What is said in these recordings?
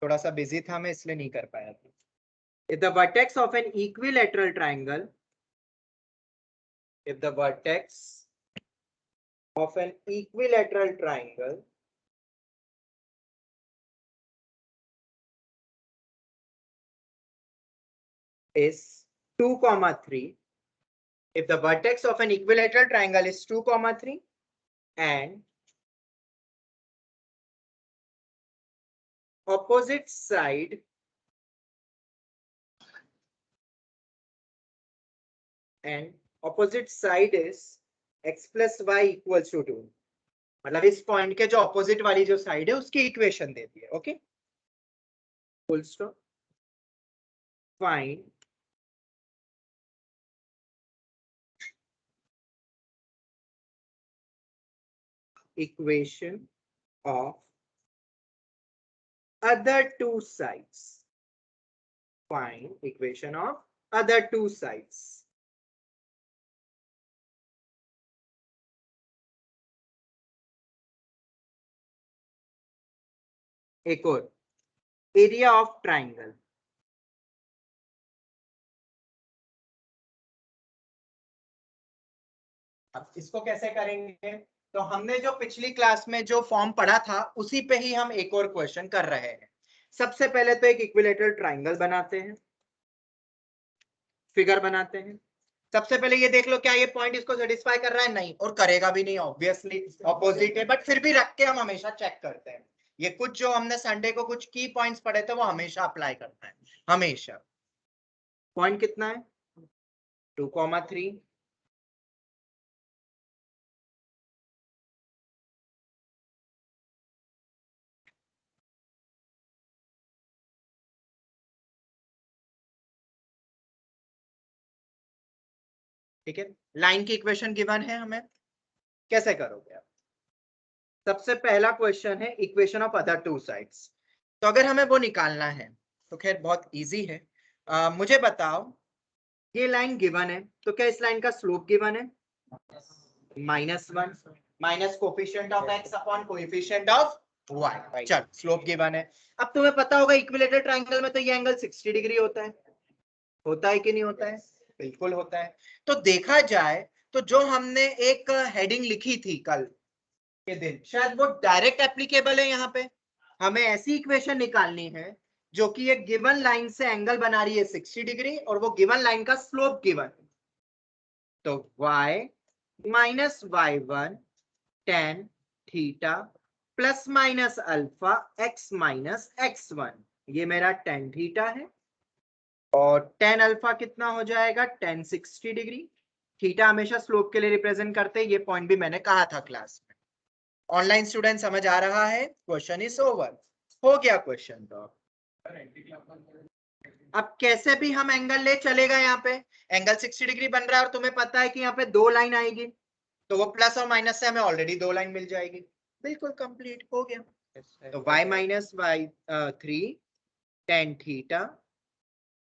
थोड़ा सा बिजी था मैं, इसलिए नहीं कर पाया था। If the vertex of an equilateral triangle, if the vertex of an equilateral triangle is 2,3, if the vertex of an equilateral triangle is 2,3 and opposite side is x plus y equals to 2, मतलब इस point के जो opposite वाली जो side है उसकी equation देती है। Okay, full stop. Find equation of other two sides. Find equation of other two sides. एक और, area of triangle. अब इसको कैसे करेंगे? तो हमने जो पिछली क्लास में जो फॉर्म पढ़ा था उसी पे ही हम एक और क्वेश्चन कर रहे हैं। सबसे पहले तो एक इक्विलेटरल ट्राइंगल बनाते हैं, फिगर बनाते हैं। सबसे पहले ये देख लो क्या ये पॉइंट इसको सेटिस्फाई कर रहा है? नहीं, और करेगा भी नहीं, ऑब्वियसली ऑपोजिट है, बट फिर भी रख के हम हमेशा चेक करते हैं। ये कुछ जो हमने संडे को कुछ की पॉइंट्स पढ़े थे वो हमेशा अप्लाई करता है, हमेशा। पॉइंट कितना है? 2,3। ठीक है, लाइन की इक्वेशन गिवन है हमें, कैसे करोगे आप? सबसे पहला क्वेश्चन है equation of other two sides. तो अगर हमें वो निकालना है तो खैर बहुत इजी है। मुझे बताओ, ये लाइन गिवन है तो क्या इस लाइन का स्लोप गिवन है? -1 minus coefficient of x upon coefficient of y। चल, स्लोप गिवन है। अब तुम्हें पता होगा इक्विलेटरल ट्रायंगल में तो ये एंगल 60 डिग्री होता है कि नहीं होता है? बिल्कुल होता है। तो देखा जाए तो जो हमने एक हेडिंग लिखी थी कल के दिन, शायद वो डायरेक्ट एप्लीकेबल है यहाँ पे। हमें ऐसी इक्वेशन निकालनी है जो कि एक गिवन लाइन से एंगल बना रही है 60 डिग्री और वो गिवन लाइन का स्लोप गिवन है। तो y minus y1 tan theta plus minus alpha x minus x1, ये मेरा tan थीटा है। और tan अल्फा कितना हो जाएगा? tan 60 degree. थीटा हमेशा स्लोप के लिए रिप्रेजेंट करते हैं, ये पॉइंट भी मैंने कहा था क्लास में। ऑनलाइन स्टूडेंट समझ आ रहा है? क्वेश्चन इज ओवर, हो गया क्वेश्चन। तो अब कैसे भी हम एंगल ले चलेगा, यहाँ पे एंगल 60 डिग्री बन रहा है और तुम्हें पता है कि यहाँ पे दो लाइन आएगी, तो वो प्लस और माइनस से हमें ऑलरेडी दो लाइन मिल जाएगी। बिल्कुल कंप्लीट हो गया। तो y minus y3 tan theta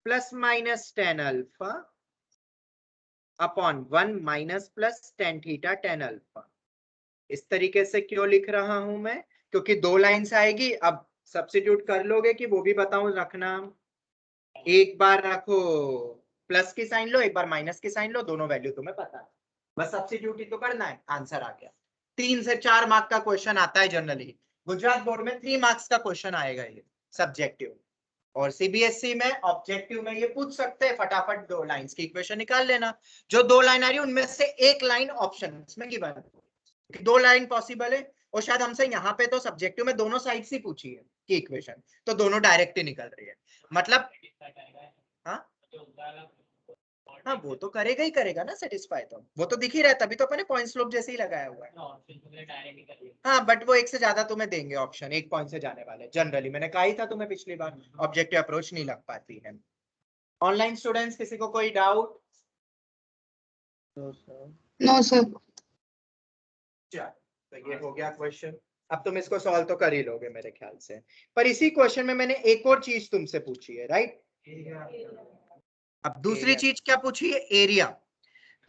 plus minus tan alpha upon 1 minus plus tan theta tan alpha. इस तरीके से क्यों लिख रहा हूं मैं? क्योंकि दो लाइंस आएगी। अब सब्स्टिट्यूट कर लोगे कि वो भी बताऊं रखना। एक बार रखो प्लस की साइन लो, एक बार माइनस की साइन लो, दोनों वैल्यू तुम्हें पता है, बस सब्स्टिट्यूट ही तो करना है, आंसर आ गया। 3 से 4 मार्क का क्वेश्चन आता है जनरली, गुजरात बोर्ड में 3 मार्क्स का क्वेश्चन आएगा ये सब्जेक्टिव, और सीबीएसई में ऑब्जेक्टिव में ये पूछ सकते हैं फटाफट दो लाइंस की इक्वेशन निकाल लेना। जो दो लाइन आ रही है उनमें से एक लाइन ऑप्शन में गिवन है, दो लाइन पॉसिबल है, और शायद हमसे यहाँ पे तो सब्जेक्टिव में दोनों साइड से पूछी है कि इक्वेशन, तो दोनों डायरेक्ट ही निकल रही है। मतलब हाँ वो तो करेगा ही करेगा ना सेटिस्फाई, तो वो तो दिख ही रहा है, तभी तो अपने पॉइंट स्लोप जैसे ही लगाया हुआ है। हाँ बट वो एक से ज्यादा तुम्हें देंगे ऑप्शन, एक पॉइंट से जाने वाले जनरली, मैंने कहा ही था तुम्हें पिछली बार, ऑब्जेक्टिव अप्रोच नहीं लग पाती है। ऑनलाइन स्टूडेंट्स किसी को कोई डाउट? No sir. तो ये हो गया क्वेश्चन। अब तुम इसको सॉल्व तो कर ही लोगे मेरे ख्याल से, पर इसी क्वेश्चन में मैंने एक और चीज तुमसे पूछी है, राइट? अब दूसरी चीज क्या पूछी है? एरिया।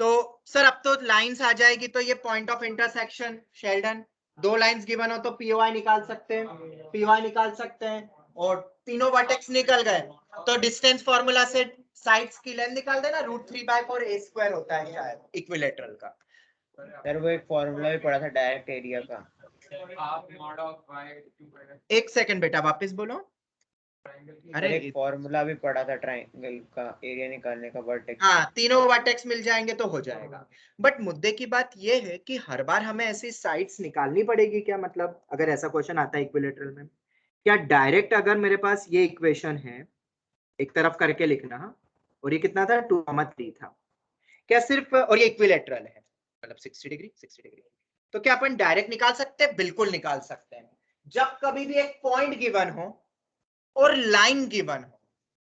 तो सर अब तो लाइंस आ जाएगी, तो ये पॉइंट ऑफ इंटरसेक्शन शेल्डन, दो लाइंस गिवन हो तो पीओआई निकाल सकते हैं, पीओआई निकाल सकते हैं, और तीनों वर्टेक्स निकल गए, तो डिस्टेंस फॉर्मूला से साइड्स की लेंथ निकाल देना, √3/4 a स्क्वायर होता है शायद इक्विलेटरल का। सर वो एक फॉर्मूला भी पढ़ा था डायरेक्ट एरिया का। एक सेकंड बेटा वापस बोलो। अरे एक फॉर्मूला भी पढ़ा था ट्रायंगल का एरिया निकालने का वर्टेक्स। हाँ, तीनों वर्टेक्स मिल जाएंगे तो हो जाएगा। बट मुद्दे की बात ये है कि हर बार हमें ऐसी साइड्स निकालनी पड़ेगी क्या? मतलब अगर ऐसा क्वेश्चन आता है इक्विलेटरल में, क्या डायरेक्ट अगर मेरे पास ये इक्वेशन है, एक तरफ करके लिखना, और ये कितना था 2,3 था, क्या सिर्फ, और ये इक्विलेटरल है मतलब 60 डिग्री 60 डिग्री, तो क्या अपन डायरेक्ट निकाल सकते हैं? बिल्कुल निकाल सकते हैं। जब कभी भी एक पॉइंट गिवन हो और लाइन गिवन हो,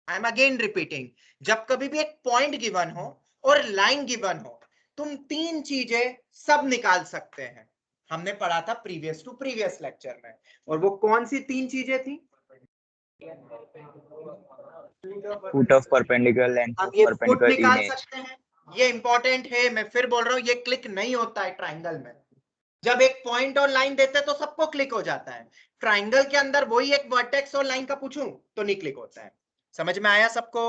आई एम अगेन रिपीटिंग, जब कभी भी एक पॉइंट गिवन हो और लाइन गिवन हो, तुम तीन चीजें सब निकाल सकते हैं। हमने पढ़ा था प्रीवियस टू प्रीवियस लेक्चर में, और वो कौन सी तीन चीजें थी? फुट ऑफ परपेंडिकुलर लेंथ हम ऑफ ये फुट परपेंडिकुलर निकाल इमेज। सकते हैं, ये इंपॉर्टेंट है, मैं फिर बोल रहा हूं, ये क्लिक नहीं होता है ट्राइंगल में। जब एक पॉइंट और लाइन देते हैं तो सबको क्लिक हो जाता है, ट्राइंगल के अंदर वही एक वर्टेक्स और लाइन का पूछूं तो नहीं क्लिक होता है। समझ में आया सबको?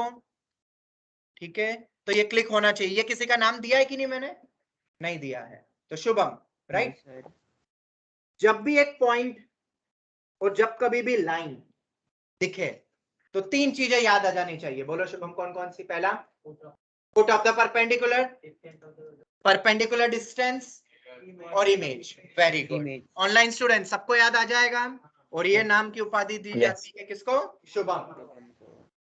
ठीक है, तो ये क्लिक होना चाहिए। ये किसी का नाम दिया है कि नहीं? मैंने नहीं दिया है, तो शुभम, राइट? जब भी एक पॉइंट और जब कभी भी लाइन दिखे तो तीन चीजें याद आ जानी चाहिए। बोलो शुभम, कौन कौन सी? पहला, foot of the perpendicular, perpendicular distance और image. Very good. Online student सबको याद आ जाएगा, और ये नाम की उपाधि दी जाती है किसको? शुभम।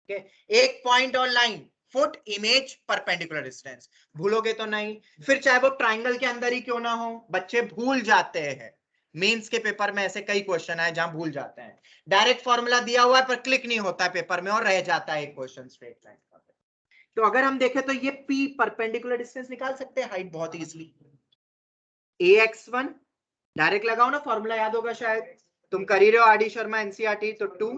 एक पॉइंट और line, foot, image, perpendicular distance, भूलोगे तो नहीं। फिर चाहे वो ट्राइंगल के अंदर ही क्यों ना हो, बच्चे भूल जाते हैं। मेंस के पेपर में ऐसे कई क्वेश्चन आए जहां भूल जाते हैं। डायरेक्ट फॉर्मूला दिया हुआ है पर क्लिक नहीं होता है पेपर में और रह जाता है एक क्वेश्चन स्ट्रेट लाइन का। तो अगर हम देखें तो ये P परपेंडिकुलर डिस्टेंस निकाल सकते हैं, हाइट बहुत इजीली। ax1 डायरेक्ट लगाओ ना, फॉर्मूला याद होगा शायद, तुम कर ही रहे हो आरडी शर्मा एनसीईआरटी, तो 2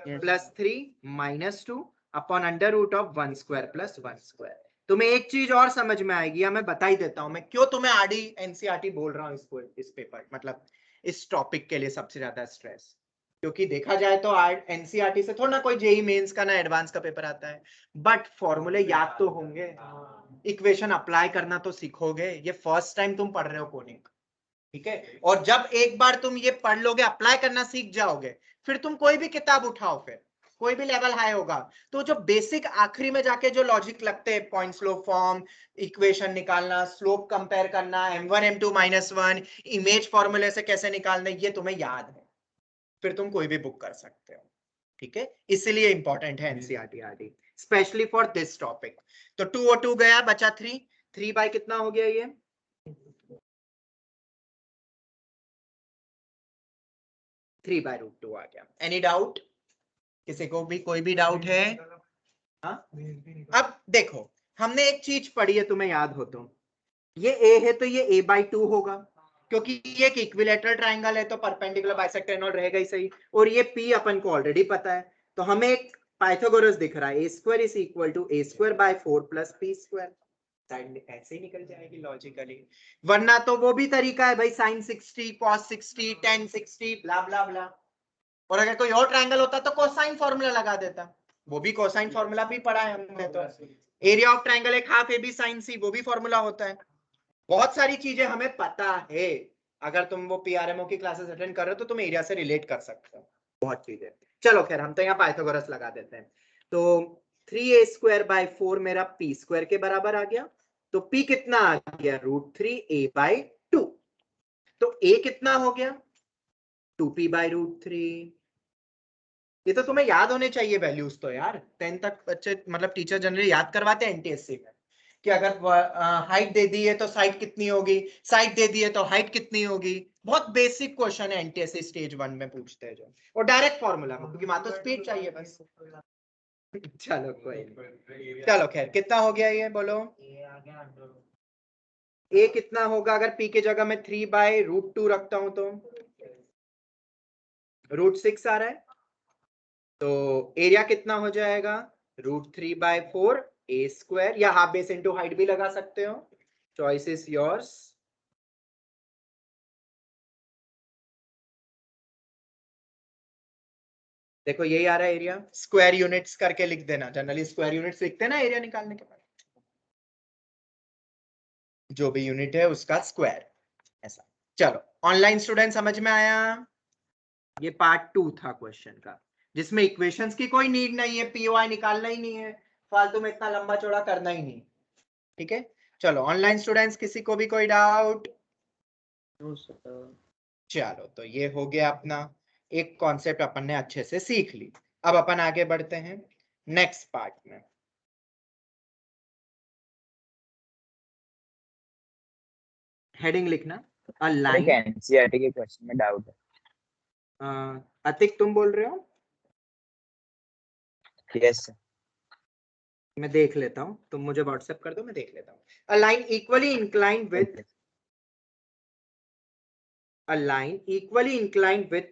+ 3 - 2 अपॉन √1² + 1²। तुम्हें एक चीज और समझ में आएगी, मैं बता ही देता हूं, मैं क्यों तुम्हें आरडी एनसीईआरटी बोल रहा हूं इसको, इस पेपर मतलब इस टॉपिक के लिए सबसे ज्यादा स्ट्रेस, क्योंकि देखा जाए तो एनसीईआरटी से थोड़ा ना कोई जेई मेंस का ना एडवांस का पेपर आता है, बट फॉर्मूले याद तो होंगे, इक्वेशन अप्लाई करना तो सीखोगे। ये फर्स्ट टाइम तुम पढ़ रहे हो कोडिंग, ठीक है? और जब एक बार तुम ये पढ़ लोगे, अप्लाई करना सीख जाओगे, फिर तुम कोई भी किताब उठाओ, फिर कोई भी लेवल हाई होगा, तो जो बेसिक आखिरी में जाके जो लॉजिक लगते हैं, पॉइंट स्लोप फॉर्म, इक्वेशन निकालना, स्लोप कंपेयर करना, m1 m2 -1, इमेज फॉर्मूले से कैसे निकालना, ये तुम्हें याद है, फिर तुम कोई भी बुक कर सकते हो। ठीक है, इसलिए इंपॉर्टेंट है NCERT RD, specially for this topic. तो 2 और 2 गया, बचा 3। 3 बाय कितना हो गया ये? 3/√2 आ गया। Any doubt? किसी को भी कोई भी डाउट है? हाँ? अब देखो, हमने एक चीज पढ़ी है, तुम्हें याद हो तो, ये a है तो ये a/2 होगा, क्योंकि ये एक इक्विलेटरल ट्राइंगल है तो परपेंडिकुलर बाइसेक्टर एंड ऑल रहेगा ही सही। और ये p अपन को ऑलरेडी पता है, तो हमें एक पाइथागोरस दिख रहा है, a² = a²/4 + p²। साइड ऐसे ही निकल जाएगी लॉजिकली, वरना तो वो भी तरीका है भाई, sin 60 cos 60 tan 60 ब्ला ब्ला ब्ला। और अगर कोई और ट्रायंगल होता तो कोसाइन फॉर्मूला लगा देता, वो भी कोसाइन फॉर्मूला भी पढ़ा है हमने। तो एरिया ऑफ ट्रायंगल एक हाफ AB sin C, वो भी फॉर्मूला होता है। बहुत सारी चीजें हमें पता है, अगर तुम वो PRMO की क्लासेस अटेंड कर रहे हो तो तुम एरिया से रिलेट कर सकते हो बहुत चीजें। चलो खैर, हम तो यहाँ पाइथागोरस लगा देते हैं। तो 3a²/4 मेरा p² के बराबर आ गया, तो p कितना आ गया? √3a/2। तो a कितना हो गया? 2p/√3। ये तो तुम्हें याद होने चाहिए वैल्यूज तो यार, 10 तक बच्चे मतलब टीचर जनरली याद करवाते हैं एनटीएससी में, कि अगर हाइट दे दी है तो साइड कितनी होगी, साइड दे दी है तो हाइट कितनी होगी। बहुत बेसिक क्वेश्चन है एनटीएससी स्टेज 1 में पूछते हैं जो, और डायरेक्ट फॉर्मूला में, क्योंकि मात्र स्पीड चाहिए बस। चलो कोई नहीं, चलो खैर, कितना हो गया ये बोलो? ए कितना होगा अगर पी की जगह में 3/√2 रखता हूं तो? √6 आ रहा है, तो एरिया कितना हो जाएगा? √3/4 a², या हाफ बेस इंटू हाइट भी लगा सकते हो, चॉइस इज योर्स। देखो यही आ रहा है एरिया, स्क्वायर यूनिट्स करके लिख देना, जनरली स्क्वायर यूनिट्स लिखते हैं ना एरिया निकालने के बाद, जो भी यूनिट है उसका स्क्वायर, ऐसा। चलो ऑनलाइन स्टूडेंट समझ में आया? ये पार्ट 2 था क्वेश्चन का, जिसमें इक्वेशंस की कोई नीड नहीं है, पीओआई निकालना ही नहीं है, फालतू में इतना लंबा चौड़ा करना ही नहीं। ठीक है, चलो ऑनलाइन स्टूडेंट्स किसी को भी कोई डाउट? चलो तो ये हो गया अपना एक कॉन्सेप्ट अपन ने अच्छे से सीख ली। अब अपन आगे बढ़ते हैं नेक्स्ट पार्ट में। हेडिंग लिखना, अ लाइन। एनसीईआरटी के क्वेश्चन में डाउट है। अतिक तुम बोल रहे हो? यस मैं देख लेता हूं, तुम मुझे व्हाट्सएप कर दो, मैं देख लेता हूं। अ line equally inclined with, a line equally inclined with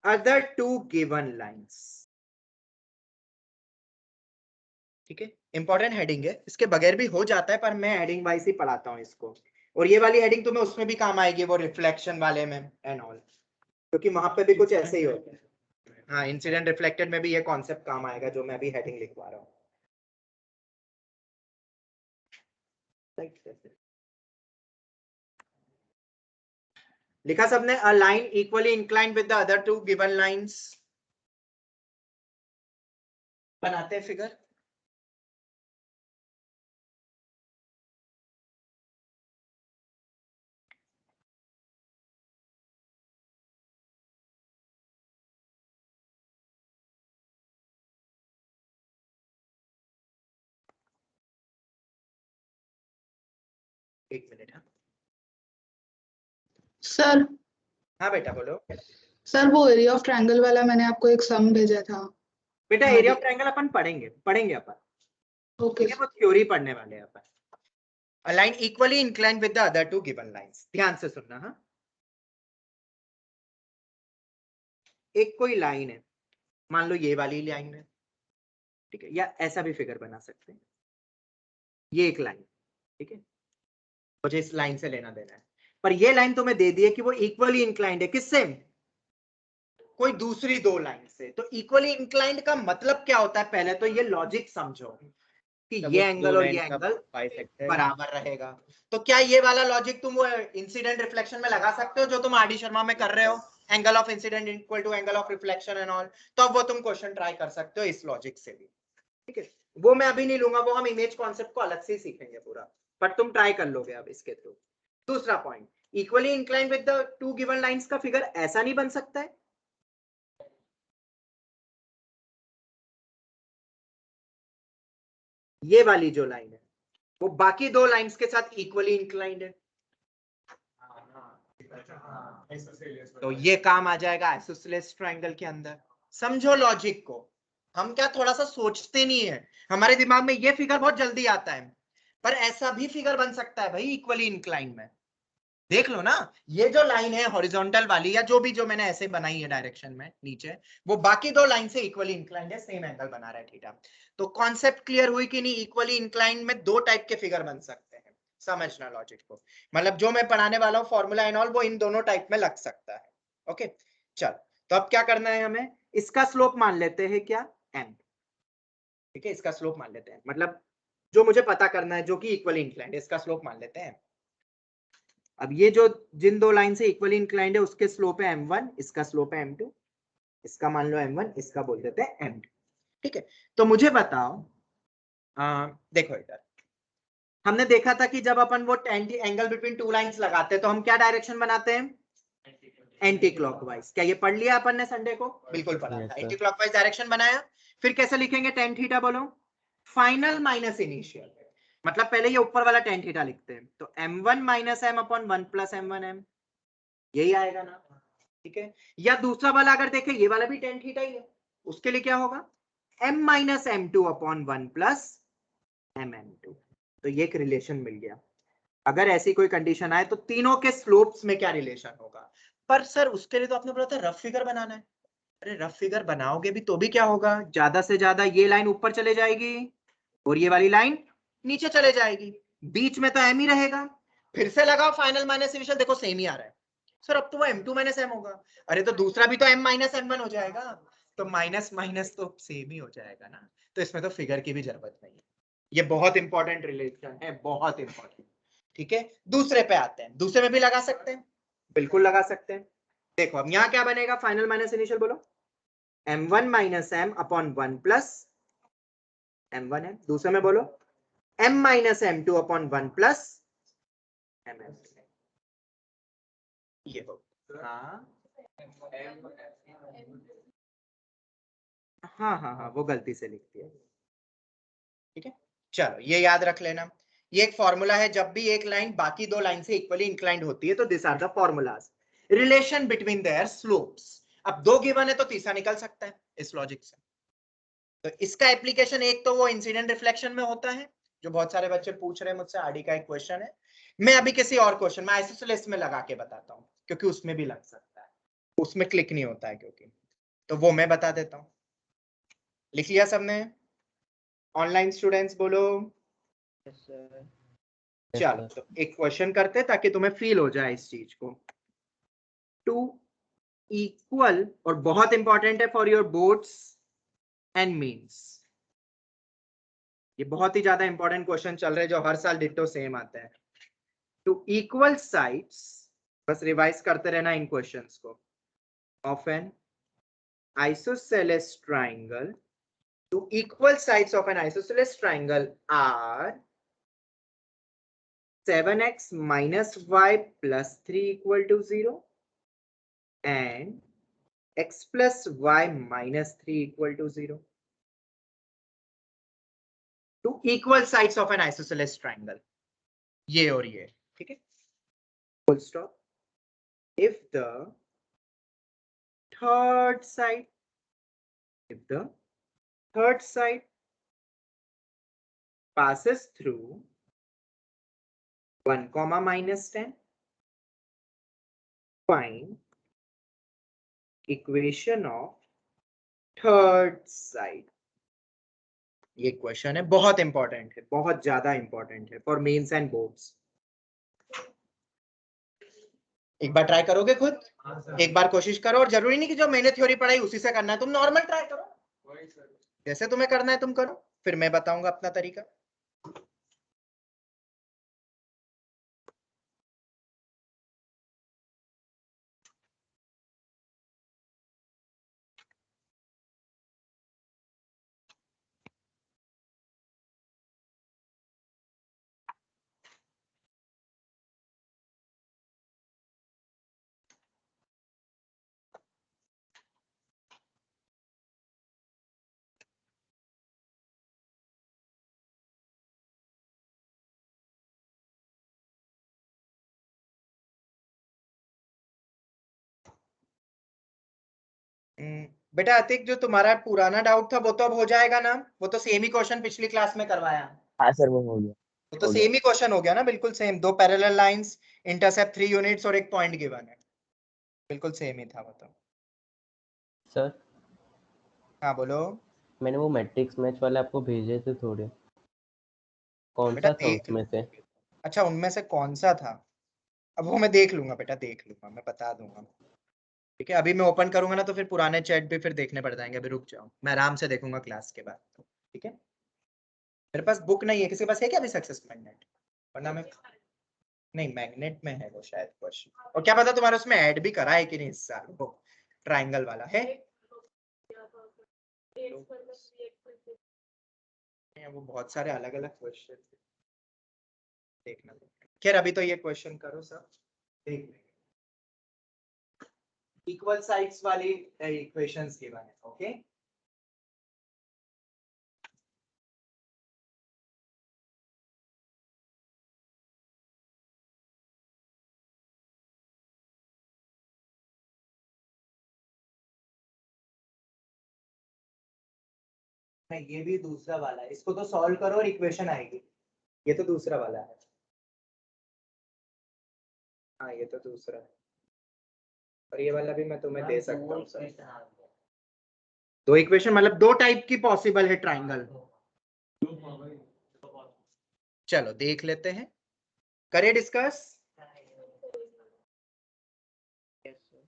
other two given lines। ठीक है, इंपॉर्टेंट हेडिंग है, इसके बगैर भी हो जाता है पर मैं हेडिंग वाइज ही पढ़ाता हूँ इसको। और ये वाली हेडिंग तुम्हें उसमें भी काम आएगी, वो रिफ्लेक्शन वाले में एंड ऑल, क्योंकि वहां पे भी कुछ ऐसे ही होता है। हाँ, इंसिडेंट रिफ्लेक्टेड में भी ये कॉन्सेप्ट काम आएगा जो मैं अभी हेडिंग लिखवा रहा हूँ। लिखा सबने? A line equally inclined with the other two given lines. बनाते हैं फिगर। एक मिनट। हाँ सर। हाँ बेटा बोलो। सर वो एरिया ऑफ ट्रायंगल वाला मैंने आपको एक सम भेजा था। बेटा हाँ एरिया जी। ऑफ ट्रायंगल अपन पढ़ेंगे अपन। ओके ठीक है, वो थ्योरी पढ़ने वाले हैं अपन। A line equally inclined with the other two given lines। ध्यान से सुनना। हाँ, एक कोई लाइन है, मान लो ये वाली लाइन है, ठीक है, या ऐसा भी फिगर बना सकते हैं। ये एक लाइन, ठीक है, मुझे इस लाइन से लेना देना है, पर ये लाइन तुम्हें दे दी है कि वो इक्वली इंक्लाइंड है, किससे? कोई दूसरी दो लाइन से। तो इक्वली इंक्लाइंड का मतलब क्या होता है? पहले तो ये लॉजिक समझो कि ये एंगल और ये एंगल बराबर रहेगा। तो क्या ये वाला लॉजिक तुम वो इंसिडेंट रिफ्लेक्शन में लगा सकते हो जो तुम आर डी शर्मा में कर रहे हो, angle of incident equal to angle of reflection and all? तो अब वो तुम क्वेश्चन ट्राई कर सकते हो इस लॉजिक से भी। ठीक है, वो मैं अभी नहीं लूंगा, वो हम इमेज कॉन्सेप्ट को अलग से ही सीखेंगे पूरा, बट तुम ट्राई कर लोगे अब इसके थ्रू। दूसरा point, equally inclined with the two given lines का फिगर ऐसा नहीं बन सकता है? ये वाली जो लाइन है वो बाकी दो लाइंस के साथ इक्वली इंक्लाइंड है, तो ये काम आ जाएगा आइसोसेलेस ट्रायंगल के अंदर। समझो लॉजिक को, हम क्या थोड़ा सा सोचते नहीं है, हमारे दिमाग में ये फिगर बहुत जल्दी आता है, पर ऐसा भी फिगर बन सकता है भाई इक्वली इंक्लाइंड में। देख लो ना, ये जो लाइन है हॉरिजॉन्टल वाली या जो भी जो मैंने ऐसे बनाई है डायरेक्शन में नीचे, वो बाकी दो लाइन से इक्वली इंक्लाइंड है, सेम एंगल बना रहा है थीटा। तो कॉन्सेप्ट क्लियर हुई कि नहीं? इक्वली इंक्लाइंड में दो टाइप के फिगर बन सकते हैं, समझना लॉजिक को। मतलब जो मैं पढ़ाने वाला हूँ फॉर्मूला एंड ऑल, वो इन दोनों टाइप में लग सकता है। ओके चल, तो अब क्या करना है हमें? इसका स्लोप मान लेते हैं क्या? m। ठीक है, इसका स्लोप मान लेते हैं, मतलब जो मुझे पता करना है जो कि इक्वली इंक्लाइंड है, इसका स्लोप मान लेते हैं। अब ये जो जिन दो लाइन से इक्वली इंक्लाइंड है उसके स्लोप है m1, इसका स्लोप है m2, इसका मान लो m1, इसका बोल देते हैं m2। ठीक है, तो मुझे बताओ, देखो इधर हमने देखा था कि जब अपन वो एंगल बिटवीन टू लाइंस लगाते हैं तो हम क्या डायरेक्शन बनाते हैं? Anti clockwise. क्या ये पढ़ लिया अपन ने संडे को? बिल्कुल पढ़ा था। एंटी क्लॉकवाइज डायरेक्शन बनाया, फिर कैसे लिखेंगे टेन थीटा? बोलो, फाइनल माइनस इनिशियल, मतलब पहले ये ऊपर वाला टेन थीटा लिखते हैं, तो m1 minus m upon 1 plus m1m, यही आएगा ना? ठीक है, या दूसरा वाला अगर देखें, ये वाला भी टेन थीटा ही है, उसके लिए क्या होगा? m minus m2 upon 1 plus mm2। तो ये एक रिलेशन मिल गया। अगर ऐसी कोई कंडीशन आए तो तीनों के स्लोप्स में क्या रिलेशन होगा? पर सर उसके लिए तो आपने बोला था रफ फिगर बनाना है। अरे रफ फिगर बनाओगे भी तो भी क्या होगा? ज्यादा से ज्यादा ये लाइन ऊपर चले जाएगी और ये वाली लाइन नीचे चले जाएगी, बीच में तो m ही रहेगा। फिर से लगाओ फाइनल माइनस इनिशियल, देखो सेम ही आ रहा है। सर अब तो वो m2 माइनस m होगा। अरे तो दूसरा भी तो m माइनस m1 हो जाएगा, तो माइनस माइनस तो सेम ही हो जाएगा ना, तो इसमें तो फिगर की भी जरूरत नहीं है। ये बहुत इंपॉर्टेंट रिलेशन है, बहुत इंपॉर्टेंट। ठीक है, दूसरे पे आते हैं। दूसरे में भी लगा सकते हैं, बिल्कुल लगा सकते हैं। देखो अब यहाँ क्या बनेगा, फाइनल माइनस इनिशियल बोलो, m1 minus m upon 1 plus m1 m। दूसरे में बोलो m minus m2 upon 1 plus mm। ये हो, हाँ, वो गलती से लिख दिया। ठीक है, चलो ये याद रख लेना। ये एक फॉर्मूला है, जब भी एक लाइन बाकी दो लाइन से इक्वली इंक्लाइंड होती है तो this are the formulas, relation between their slopes. अब दो गिवन है तो तीसरा निकल सकता है इस लॉजिक से। तो इसका एप्लीकेशन एक तो वो इंसिडेंट रिफ्लेक्शन में होता है, जो बहुत सारे बच्चे पूछ रहे हैं मुझसे, आरडी का एक क्वेश्चन है। मैं अभी किसी और क्वेश्चन में आइसोसेलेस में लगा के बताता हूँ, क्योंकि उसमें भी लग सकता है, उसमें क्लिक नहीं होता है क्योंकि, तो वो मैं बता देता हूँ। लिख लिया सबने? ऑनलाइन स्टूडेंट्स बोलो। Yes, sir. चलो तो एक क्वेश्चन करते ताकि तुम्हें फील हो जाए इस चीज को। टू इक्वल, और बहुत इंपॉर्टेंट है for your boards and means, ये बहुत ही ज्यादा इंपॉर्टेंट क्वेश्चन चल रहे हैं जो हर साल डिट्टो सेम आते हैं। टू इक्वल साइड्स, बस रिवाइज करते रहना इन क्वेश्चंस को, of an isosceles triangle, two equal sides of an isosceles triangle are 7x minus y plus 3 equal to 0 and x plus y minus 3 equal to 0. Two equal sides of an isosceles triangle. ये और ये, ठीक है? Full stop. If the third side passes through 1 comma minus 10, find equation of third side. ये question है, बहुत important है, बहुत ज्यादा इंपॉर्टेंट है फॉर मेंस एंड बोर्ड्स। एक बार ट्राई करोगे खुद? एक बार कोशिश करो, और जरूरी नहीं कि जो मैंने थ्योरी पढ़ाई उसी से करना है, तुम नॉर्मल ट्राई करो, जैसे तुम्हें करना है तुम करो, फिर मैं बताऊंगा अपना तरीका। बेटा अतिक, जो तुम्हारा पुराना डाउट था वो तो अब हो जाएगा ना? वो तो सेम ही क्वेश्चन पिछली क्लास में करवाया। हाँ सर, वो हो गया। वो तो सेम ही क्वेश्चन हो गया ना, बिल्कुल सेम। दो पैरेलल लाइंस, इंटरसेप्ट 3 यूनिट्स और एक पॉइंट गिवन है, बिल्कुल सेम ही था वो तो। सर हाँ बोलो। मैंने वो मैट्रिक्स मैच वाले आपको भेजे थे थोड़े, कौन बेटा सा था देख उसमें से? अच्छा, उनमें से कौन सा था? अब वो मैं देख लूंगा बेटा, देख लूंगा, मैं बता दूंगा। ठीक है, अभी मैं ओपन करूंगा ना तो फिर पुराने चैट भी फिर देखने पड़ जाएंगे। अभी रुक जाओ, मैं आराम से देखूंगा क्लास के बाद। ठीक है, मेरे पास बुक नहीं है, किसी के पास है क्या अभी सक्सेस मैग्नेट? वरना मैं, नहीं मैग्नेट में है वो शायद क्वेश्चन। और क्या पता तुम्हारे उसमें ऐड भी करा है कि नहीं इस साल, वो ट्राइंगल वाला है। वो बहुत सारे अलग अलग क्वेश्चन देखना। खैर अभी तो ये क्वेश्चन करो सब, देख लेंगे। इक्वल साइड्स वाली इक्वेशंस के बारे में, ओके? नहीं, ये भी दूसरा वाला है, इसको तो सॉल्व करो और इक्वेशन आएगी। ये तो दूसरा वाला है। हाँ ये तो दूसरा है, और ये वाला भी मैं तुम्हें दे सकता हूँ सर। दो इक्वेशन मतलब दो टाइप की पॉसिबल है ट्राइंगल। चलो देख लेते हैं, करें डिस्कस। Yes, sir.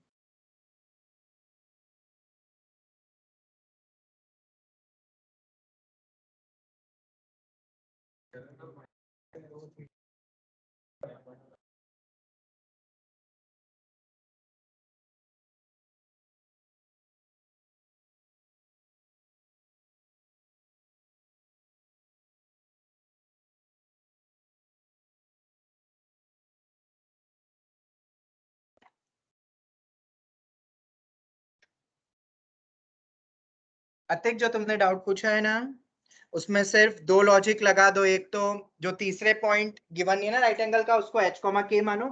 अतिक जो तुमने डाउट पूछा है ना, उसमें सिर्फ दो लॉजिक लगा दो। एक तो जो तीसरे पॉइंट गिवन नहीं है ना राइट एंगल का, उसको h k मानो,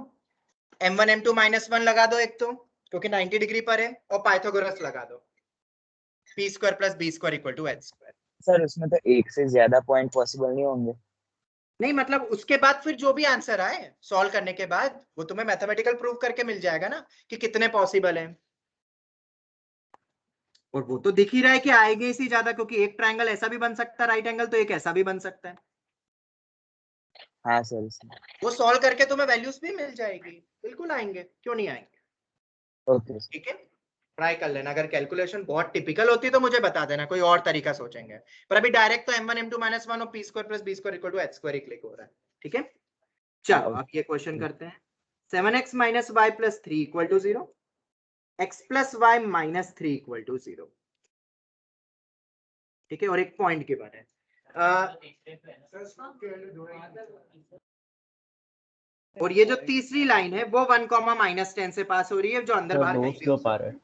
m1 m2 -1 लगा दो एक तो, क्योंकि 90 डिग्री पर है, और पाइथागोरस लगा दो, p square plus b square equal to h square. Sir उसमें तो एक से ज्यादा पॉइंट पॉसिबल नहीं होंगे। नहीं मतलब उसके बाद फिर जो भी आंसर आए सॉल्व करने के बाद, वो तुम्हें मैथमेटिकल प्रूफ करके मिल जाएगा ना कि कितने पॉसिबल हैं। और वो तो दिख ही रहा है कि आएंगे इसी ज्यादा, क्योंकि एक ट्रायंगल ऐसा भी बन सकता है राइट एंगल, तो एक ऐसा भी बन सकता है। हाँ सर इसमें। वो सॉल्व करके तुम्हें वैल्यूज भी मिल जाएगी, बिल्कुल आएंगे, क्यों नहीं आएंगे। Okay sir. ठीक है, ट्राई कर लेना। अगर कैलकुलेशन बहुत टिपिकल होती है तो मुझे बता देना, कोई और तरीका सोचेंगे। पर अभी डायरेक्ट तो m1 m2 -1 और p square plus b square equal to h square ही क्लिक हो रहा है। ठीक है, चलो अब ये क्वेश्चन करते हैं। 7x minus Y plus 3 equal to 0, x plus Y minus 3 equal to 0। ठीक है, और एक पॉइंट गिवन है। और ये जो तीसरी लाइन है वो 1, -10 से पास हो रही है, जो अंदर बाहर दो कहीं भी स्लोप आ रहा है।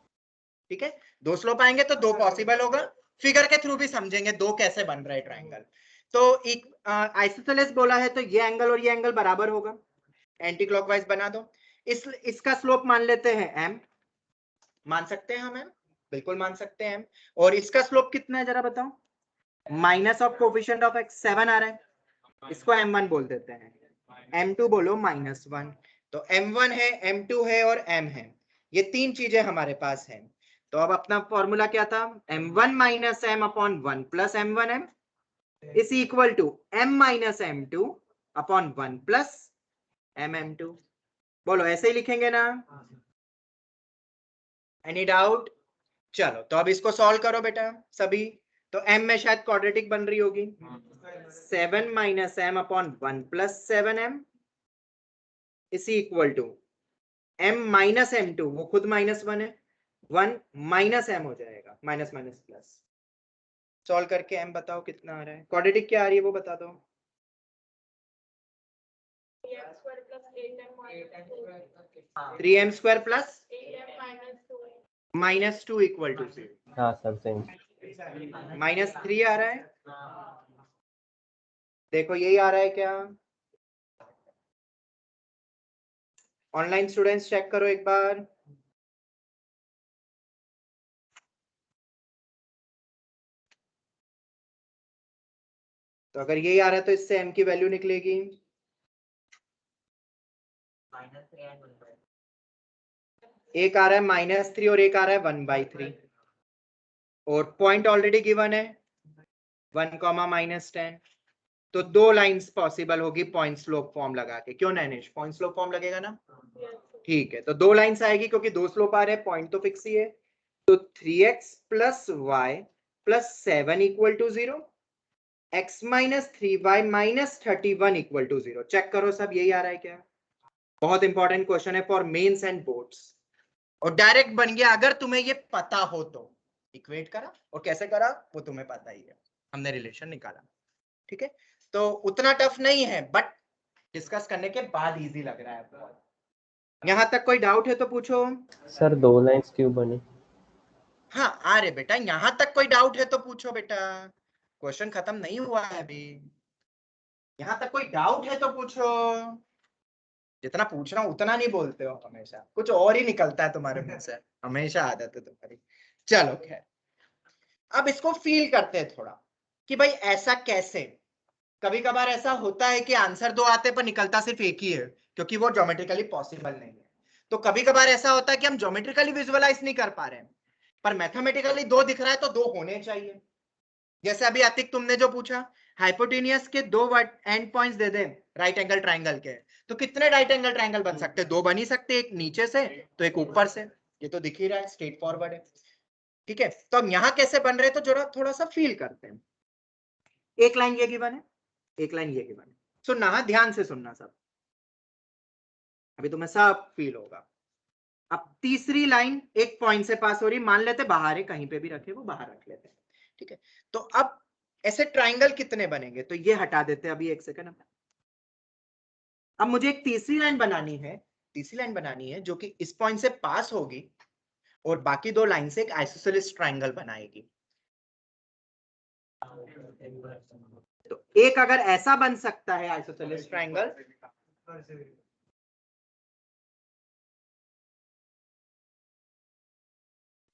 ठीक है, दो स्लोप आएंगे तो दो पॉसिबल होगा। फिगर के थ्रू भी समझेंगे दो कैसे बन रहा है ट्रायंगल। तो एक आइसोसेलेस बोला है तो ये एंगल और ये एंगल बराबर होगा, एंटी क्लॉकवाइज बना दो। इसका स्लोप मान लेते हैं m, मान सकते हैं हम m, बिल्कुल मान सकते हैं m। और इसका स्लोप कितना है जरा बताओ, minus of coefficient of x 7 आ रहा है, इसको m1 बोल देते हैं, m2 बोलो -1। तो m1 है, m2 है और m है, ये तीन चीजें हमारे पास हैं। तो अब अपना फॉर्मूला क्या था, m1 minus m upon 1 plus m1m is equal to m minus m2 upon 1 plus mm2। बोलो ऐसे ही लिखेंगे ना, एनी डाउट। चलो तो अब इसको सॉल्व करो बेटा सभी। तो m में शायद क्वाड्रेटिक बन रही होगी, 7 minus m upon 1 plus 7m is equal to m minus m2, वो खुद -1 है, 1 माइनस m हो जाएगा, माइनस माइनस प्लस। सॉल्व करके m बताओ कितना आ रहा है, क्वाड्रेटिक क्या आ रही है वो बता दो। 3m square plus -2 equal to 0। हाँ सर सेम। -3 आ रहा है, देखो यही आ रहा है क्या। ऑनलाइन स्टूडेंट्स चेक करो एक बार। तो अगर यही आ रहा है तो इससे m की वैल्यू निकलेगी एक आ रहा है -3 और एक आ रहा है 1/3, और पॉइंट ऑलरेडी गिवन है 1, -10। तो दो लाइंस पॉसिबल होगी पॉइंट स्लोप फॉर्म लगा के, क्यों नैनिश, पॉइंट स्लोप फॉर्म लगेगा ना। ठीक है, तो दो लाइंस आएगी क्योंकि दो स्लोप आ रहे हैं, पॉइंट तो फिक्स ही है। तो 3x plus Y plus 7 equal to 0, x minus 3y minus 31 equal to 0। Check करो सब यही आ रहा है क्या। बहुत इंपॉर्टेंट क्वेश्चन है फॉर मेंस एंड बोर्ड्स, और डायरेक्ट बन गया अगर तुम्हें ये पता हो तो। इक्वेट करा और कैसे करा वो तुम्हें पता ही है, हमने रिलेशन निकाला। ठीक है, तो उतना टफ नहीं है, बट डिस्कस करने के बाद इजी लग रहा है बहुत। यहां तक कोई डाउट है तो पूछो। सर दो लाइंस क्यों बनी। हाँ अरे बेटा, यहां तक कोई डाउट है तो पूछो बेटा, क्वेश्चन खत्म नहीं हुआ है अभी। यहां तक कोई डाउट है तो पूछो। जितना पूछ रहा हूं उतना नहीं बोलते हो, हमेशा कुछ और ही निकलता है तुम्हारे मुंह से, हमेशा आदत है तुम्हारी। चलो खैर, अब इसको फील करते हैं थोड़ा कि भाई ऐसा कैसे। कभी कभार ऐसा होता है कि आंसर दो आते पर निकलता सिर्फ एक ही है, क्योंकि वो ज्योमेट्रिकली पॉसिबल नहीं है। तो कभी कभार ऐसा होता है कि हम ज्योमेट्रिकली विजुअलाइज नहीं कर पा रहे हैं, पर मैथमेटिकली दो दिख रहा है तो दो होने चाहिए। जैसे अभी अतिक तुमने जो पूछा, हाइपोटेनियस के दो and points they they right angle triangle के, तो कितने राइट एंगल ट्राइंगल बन सकते हैं, दो बन ही सकते, एक नीचे से तो एक ऊपर से। ये तो दिख ही रहा है, स्ट्रेट फॉरवर्ड है। ठीक है, तो हम यहां कैसे बन रहे हैं तो जरा थोड़ा सा फील करते हैं। एक लाइन ये गिवन है, एक लाइन ये गिवन है। सुनना, हाँ ध्यान से सुनना सब, अभी तुम्हें सब फील होगा। अब तीसरी लाइन एक पॉइंट से पास हो रही, मान लेते बाहर है, कहीं पे भी रखे वो बाहर रख लेते हैं, ठीक है। तो अब ऐसे ट्राइंगल कितने बनेंगे, तो ये हटा देते हैं अभी, एक सेकंड। अब मुझे एक तीसरी लाइन बनानी है, तीसरी लाइन बनानी है जो कि इस पॉइंट से पास होगी और बाकी दो लाइन से एक आइसोसेलेस ट्राइंगल बनाएगी। तो एक अगर ऐसा बन सकता है आइसोसेलेस ट्राइंगल,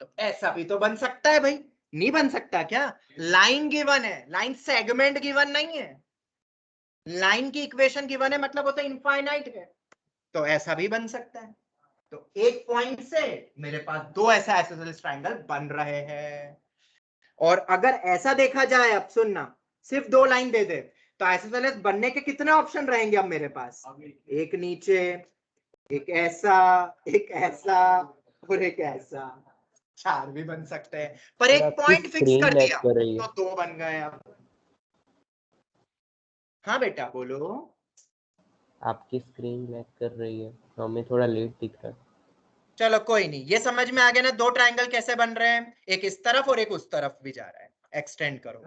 तो ऐसा भी तो बन सकता है भाई, नहीं बन सकता क्या? लाइन गिवन है, लाइन सेगमेंट गिवन नहीं है, लाइन की इक्वेशन गिवन है, मतलब होता है इनफाइनाइट है, तो ऐसा भी बन सकता है। तो एक पॉइंट से मेरे पास दो ऐसे आइसोसेलेस ट्राइंगल बन रहे हैं। और अगर ऐसा देखा जाए, अब सुनना, सिर्फ दो लाइन दे दे तो आइसोसेलेस बनने के कितने ऑप्शन रहेंगे अब मेरे पास? एक नीचे, एक ऐसा, एक ऐसा और एक ऐसा, चार भी बन सकते हैं, पर सर, एक आपकी पॉइंट फिक्स स्क्रीन कर लैग दिया कर रही है। तो दो बन गए अब। हाँ बेटा बोलो। आपकी स्क्रीन लैग कर रही है, हमें थोड़ा लेट दिख रहा है। चलो कोई नहीं, ये समझ में आ गया ना दो ट्रायंगल कैसे बन रहे हैं, एक इस तरफ और एक उस तरफ भी जा रहा है, एक्सटेंड करो।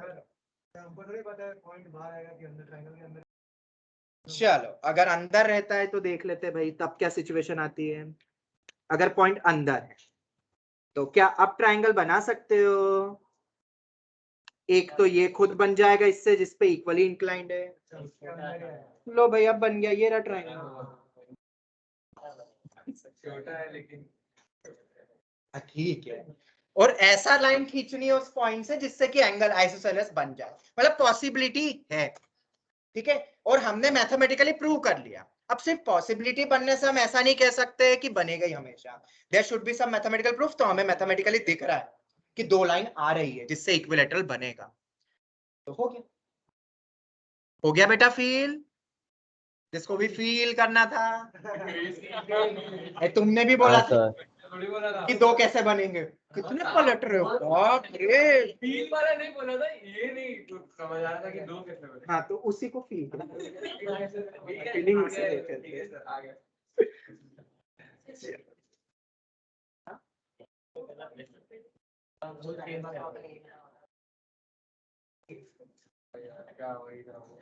चलो अगर अंदर रहता है तो देख लेते भाई तब क्या सिचुएशन आती है। अगर पॉइंट अंदर है तो क्या अब ट्रायंगल बना सकते हो? एक तो ये खुद बन जाएगा इससे, जिसपे इक्वली इंक्लाइंड है। लो भाई अब बन गया, ये रहा ट्रायंगल। छोटा है लेकिन ठीक है। और ऐसा लाइन खींचनी है उस पॉइंट से जिससे कि एंगल आइसोसेलेस बन जाए, मतलब पॉसिबिलिटी है, ठीक है। और हमने मैथमेटिकली प्रूव कर लिया। अब सिर्फ पॉसिबिलिटी बनने से हम ऐसा नहीं कह सकते कि बनेगा ही हमेशा, there should be some mathematical proof. तो हमें मैथमेटिकली दिख रहा है कि दो लाइन आ रही है जिससे इक्विलैटरल बनेगा, तो हो गया। हो गया बेटा फील, जिसको भी फील करना था। तुमने भी बोला हाँ था सर। कि दो कैसे बनेंगे, कितने पलट रहे हो बाप रे। तीन वाला नहीं बोला था, ये नहीं समझ आ रहा था कि दो कैसे बने। हाँ तो उसी को फील फीलिंग से लेते हैं। आगे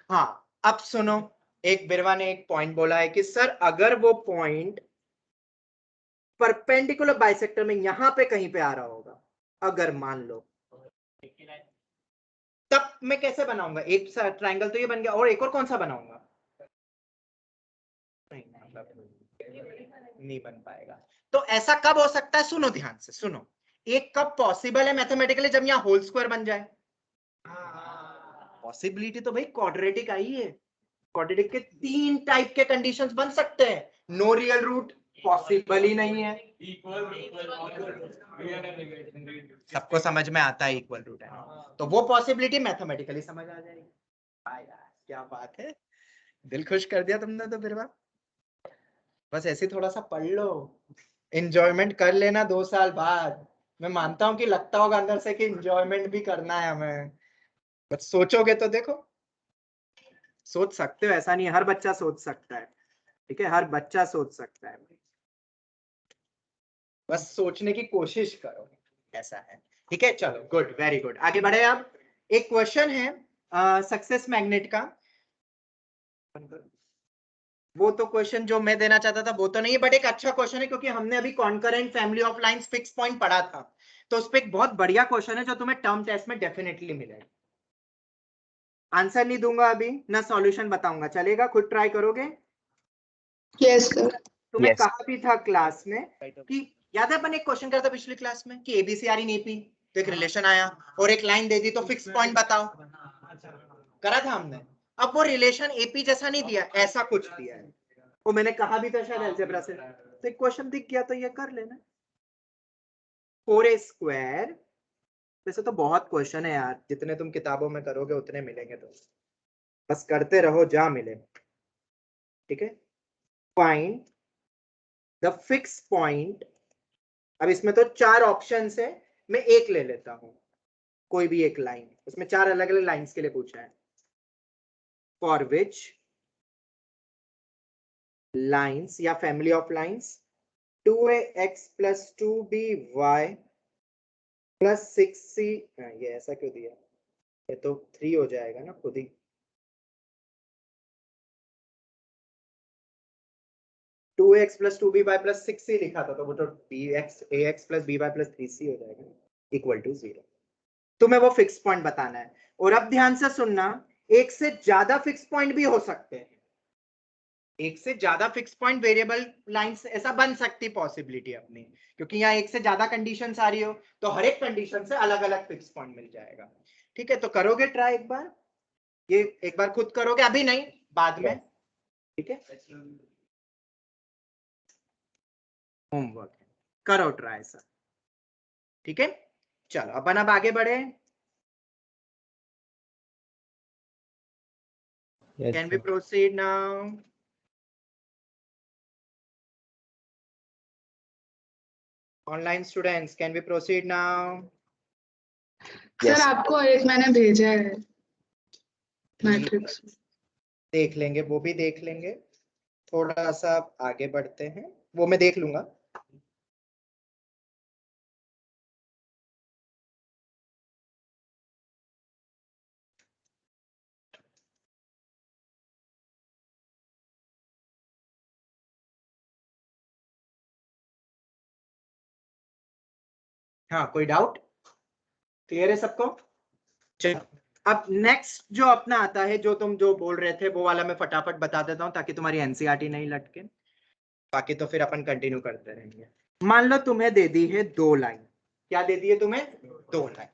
हाँ अब सुनो, एक बिरवा ने एक पॉइंट बोला है कि सर अगर वो पॉइंट परपेंडिकुलर बाइसेक्टर में यहां पे कहीं पे आ रहा होगा, अगर मान लो, तब मैं कैसे बनाऊंगा? एक ट्रायंगल तो ये बन गया, और एक और कौन सा बनाऊंगा? नहीं बन पाएगा। तो ऐसा कब हो सकता है? सुनो ध्यान से सुनो, एक कब पॉसिबल है मैथमेटिकली, जब यहाँ होल स्क्वायर बन जाए। पॉसिबिलिटी तो भाई क्वाड्रेटिक आई है, क्वाड्रेटिक के तीन टाइप के कंडीशंस बन सकते हैं। नो रियल रूट पॉसिबल ही नहीं है, सबको समझ में आता है इक्वल रूट है, तो वो पॉसिबिलिटी मैथमेटिकली समझ आ जाएगी। यार क्या बात है, दिल खुश कर दिया तुमने तो बिरवा। बस ऐसे थोड़ा सा पढ़ लो, एंजॉयमेंट कर लेना 2 साल बाद। मैं मानता हूं कि लगता होगा अंदर से कि एंजॉयमेंट भी करना है हमें, बस सोचोगे तो देखो, सोच सकते हो, ऐसा नहीं, हर बच्चा सोच सकता है, ठीक है, हर बच्चा सोच सकता है, बस सोचने की कोशिश करो, ऐसा है, ठीक है। चलो गुड, वेरी गुड, आगे बढ़े। अब एक क्वेश्चन है सक्सेस मैग्नेट का, वो तो क्वेश्चन जो मैं देना चाहता था वो तो नहीं है, बट एक अच्छा क्वेश्चन है क्योंकि हमने अभी concurrent family of lines fix point पढ़ा था, तो उस पर एक बहुत बढ़िया क्वेश्चन है जो तुम्हें टर्म टेस्ट में डेफिनेटली मिलेगा। आंसर नहीं दूंगा अभी ना, सॉल्यूशन बताऊंगा, चलेगा? खुद ट्राई करोगे? Yes sir. तुम्हें Yes. कहा भी था क्लास में कि, याद है अपन एक क्वेश्चन करता पिछली क्लास में कि एबीसी आर इन एपी, तो एक रिलेशन आया और एक लाइन दे दी तो फिक्स पॉइंट बताओ, करा था हमने। अब वो रिलेशन एपी जैसा नहीं दिया, ऐसा कुछ दिया है, वो मैंने कहा भी था शायद अलजेब्रा से, तो एक क्वेश्चन दिख गया तो ये कर लेना। 4a², वैसे तो बहुत क्वेश्चन है यार, जितने तुम किताबों में करोगे उतने मिलेंगे, तो बस करते रहो जा मिले, ठीक है। फाइंड द फिक्स पॉइंट, अब इसमें तो 4 ऑप्शन है, मैं एक ले लेता हूं, कोई भी एक लाइन, उसमें 4 अलग अलग लाइंस के लिए पूछा है। फॉर विच लाइन्स या family of lines 2ax plus 2by plus 6c, ये ऐसा क्यों दिया, ये तो 3 हो जाएगा ना खुद ही। 2ax plus 2by plus 6c लिखा था, तो वो तो ax plus by plus 3c हो जाएगा इक्वल टू 0। तुम्हें वो फिक्स पॉइंट बताना है। और अब ध्यान से सुनना, एक से ज्यादा फिक्स पॉइंट भी हो सकते हैं, एक से ज्यादा फिक्स पॉइंट वेरिएबल लाइंस ऐसा बन सकती पॉसिबिलिटी अपनी, क्योंकि यहाँ एक से ज्यादा कंडीशंस आ रही हो तो हर एक कंडीशन से अलग अलग फिक्स पॉइंट मिल जाएगा। ठीक है, तो करोगे ट्राई एक बार, ये एक बार खुद करोगे, अभी नहीं बाद में। ठीक है, होमवर्क करो ट्राई सर। ठीक है, चलो अपन अब आगे बढ़े। Yes, can we sir. Proceed now? Online students, can we proceed now? Sir Yes. आपको एक मैंने भेजा है मैट्रिक्स। देख लेंगे, वो भी देख लेंगे, थोड़ा सा आगे बढ़ते हैं, वो मैं देख लूंगा। हाँ, कोई डाउट? क्लियर है सबको? चलो, अब नेक्स्ट जो अपना आता है, जो तुम जो बोल रहे थे वो वाला मैं फटाफट बता देता हूँ ताकि तुम्हारी एनसीईआरटी नहीं लटके, बाकी तो फिर अपन कंटिन्यू करते रहेंगे। मान लो तुम्हें दे दी है 2 लाइन। क्या दे दी है तुम्हें? 2 लाइन।